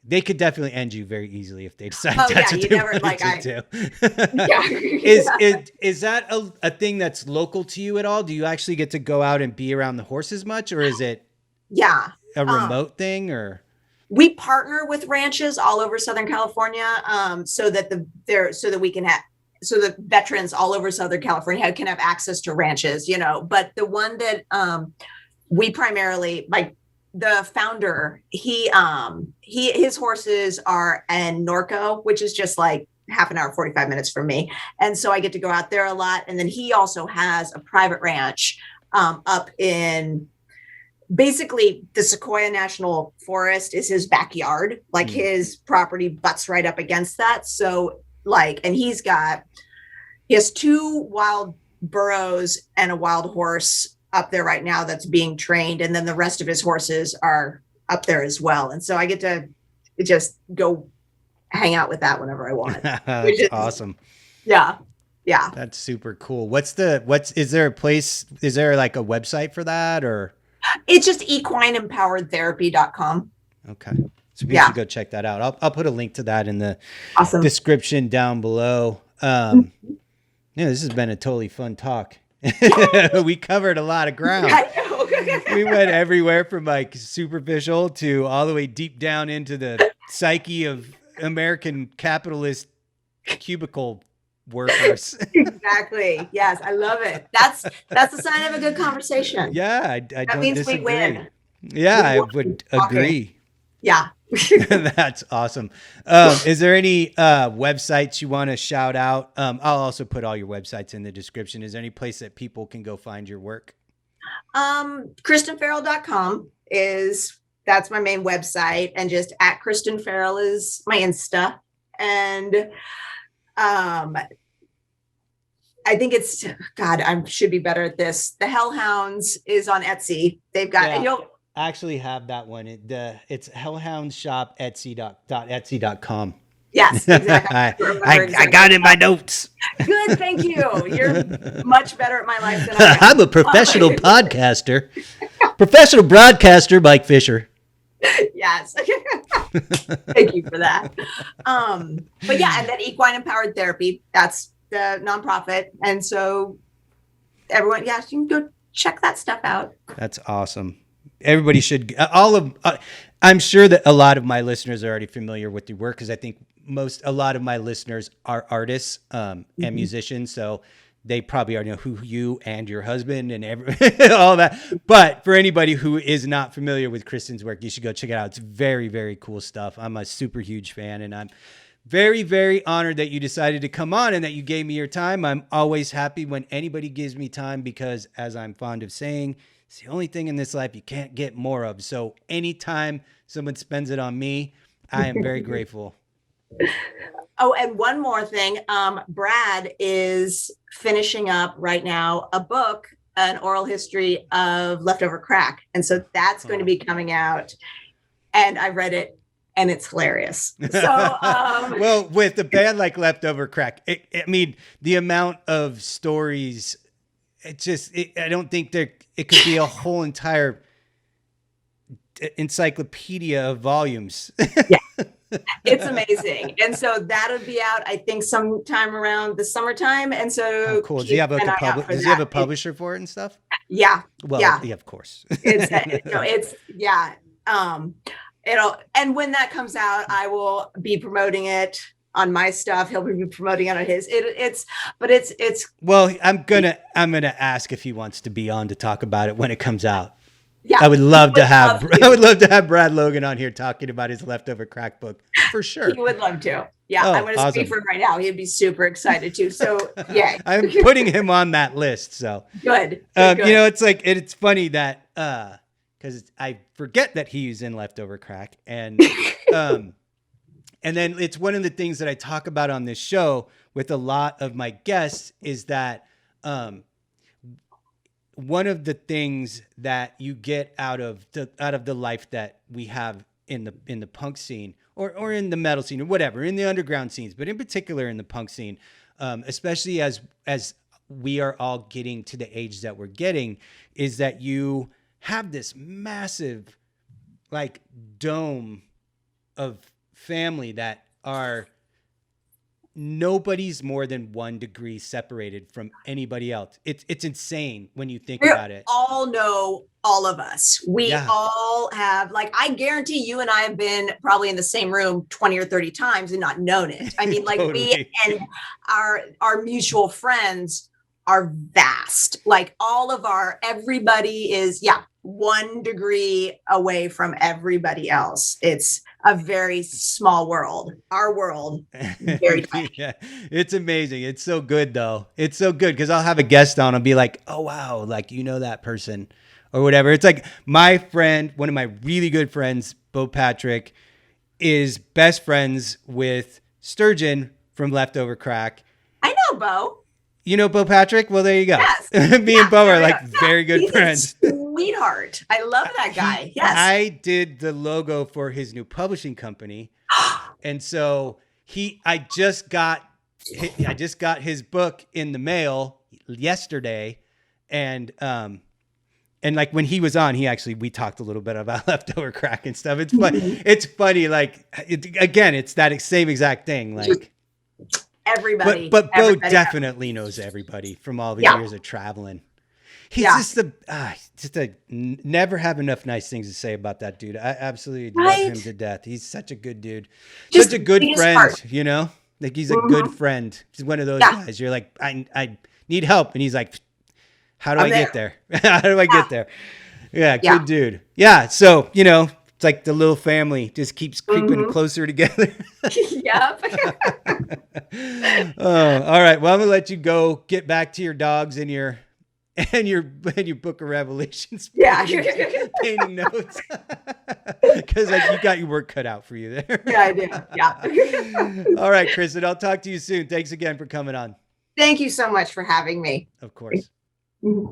they could definitely end you very easily if they decide that's what they wanted to do. Is that a thing that's local to you at all? Do you actually get to go out and be around the horses much, or is it a remote thing? Or
we partner with ranches all over Southern California, so that the veterans all over Southern California can have access to ranches, But the one that we primarily like. The founder, his horses are in Norco, which is just like half an hour, 45 minutes from me. And so I get to go out there a lot. And then he also has a private ranch up in basically the Sequoia National Forest is his backyard. Like his property butts right up against that. So like, and he has 2 wild burros and a wild horse up there right now that's being trained, and then the rest of his horses are up there as well. And so I get to just go hang out with that whenever I want.
That's awesome.
Yeah.
That's super cool. Is there a place, is there like a website for that, or?
It's just equineempoweredtherapy.com.
Okay. So we should go check that out. I'll put a link to that in the description down below. This has been a totally fun talk. We covered a lot of ground. We went everywhere from like superficial to all the way deep down into the psyche of American capitalist cubicle workers.
Exactly. Yes, I love it. That's the sign of a good conversation.
Yeah, I don't
means
disagree.
We win.
Yeah, I would agree.
Yeah.
That's awesome. Is there any websites you want to shout out? I'll also put all your websites in the description. Is there any place that people can go find your work?
KristenFerrell.com that's my main website, and just at Kristen Ferrell is my Insta. And I think I should be better at this. The Hounds is on Etsy. They've got, and
actually have that one. It's hellhoundshop.etsy.com.
Yes, exactly.
I got it in my notes.
Good, thank you. You're much better at my life than I am.
I'm a professional podcaster. Professional broadcaster, Mike Fisher.
Yes. Thank you for that. But yeah, and then Equine Empowered Therapy, that's the nonprofit. And so everyone, yeah, you can go check that stuff out.
That's awesome. Everybody should, I'm sure that a lot of my listeners are already familiar with your work, because I think a lot of my listeners are artists and musicians. So they probably already know who you and your husband and all that. But for anybody who is not familiar with Kristen's work, you should go check it out. It's very, very cool stuff. I'm a super huge fan, and I'm very, very honored that you decided to come on and that you gave me your time. I'm always happy when anybody gives me time, because as I'm fond of saying, it's the only thing in this life you can't get more of. So anytime someone spends it on me, I am very grateful.
Oh, and one more thing. Brad is finishing up right now a book, an oral history of leftover crack. And so that's going to be coming out. And I read it, and it's hilarious. So,
well, with a band like Leftover Crack, I mean, the amount of stories, I don't think it could be a whole entire encyclopedia of volumes.
Yeah. It's amazing. And so that'll be out, I think, sometime around the summertime. And so
cool. Does he have a publisher for it and stuff?
Yeah.
Well, yeah, of course.
And when that comes out, I will be promoting it on my stuff. He'll be promoting it on his. Well,
I'm gonna ask if he wants to be on to talk about it when it comes out.
Yeah,
I would love to have Brad Logan on here talking about his Leftover Crack book for sure.
He would love to. Yeah, I'm going to speak for him right now. He'd be super excited too. So yeah,
I'm putting him on that list. So
good.
You know, it's like it's funny that because I forget that he's in Leftover Crack, and and then it's one of the things that I talk about on this show with a lot of my guests is that one of the things that you get out of the life that we have in the punk scene or in the metal scene or whatever, in the underground scenes, but in particular in the punk scene, especially as we are all getting to the age that we're getting, is that you have this massive like dome of family that are nobody's more than 1 degree separated from anybody else. It's insane when you think about it.
All know all of us. We all have, like, I guarantee you and I have been probably in the same room 20 or 30 times and not known it. I mean, like totally. We and our mutual friends are vast. Like everybody is 1 degree away from everybody else. It's a very small world. Our world, very tiny.
Yeah, it's amazing. It's so good though. It's so good because I'll have a guest on and be like, oh wow, like you know that person or whatever. It's like my friend, one of my really good friends, Bo Patrick, is best friends with Sturgeon from Leftover Crack.
I know Bo.
You know Bo Patrick? Well, there you go.
Yes.
Me and Bo are like very good friends.
Sweetheart. I love that guy. Yes.
I did the logo for his new publishing company. And so I just got his book in the mail yesterday. And like when he was on, we talked a little bit about Leftover Crack and stuff. It's funny. It's funny. Like it's that same exact thing. Like
everybody.
But Bo definitely knows everybody from all the years of traveling. He's just never have enough nice things to say about that dude. I absolutely love him to death. He's such a good dude. Such a good friend, you know? Like he's a good friend. He's one of those guys. You're like, I need help. And he's like, how do I get there? How do I get there? Yeah, good dude. Yeah. So, you know, it's like the little family just keeps creeping closer together.
Yep.
Oh, all right. Well, I'm gonna let you go get back to your dogs and your book of Revelations.
Yeah.
Painting notes. Because you got your work cut out for you there.
Yeah, I do. Yeah.
All right, Kristen, I'll talk to you soon. Thanks again for coming on.
Thank you so much for having me.
Of course.
Mm-hmm.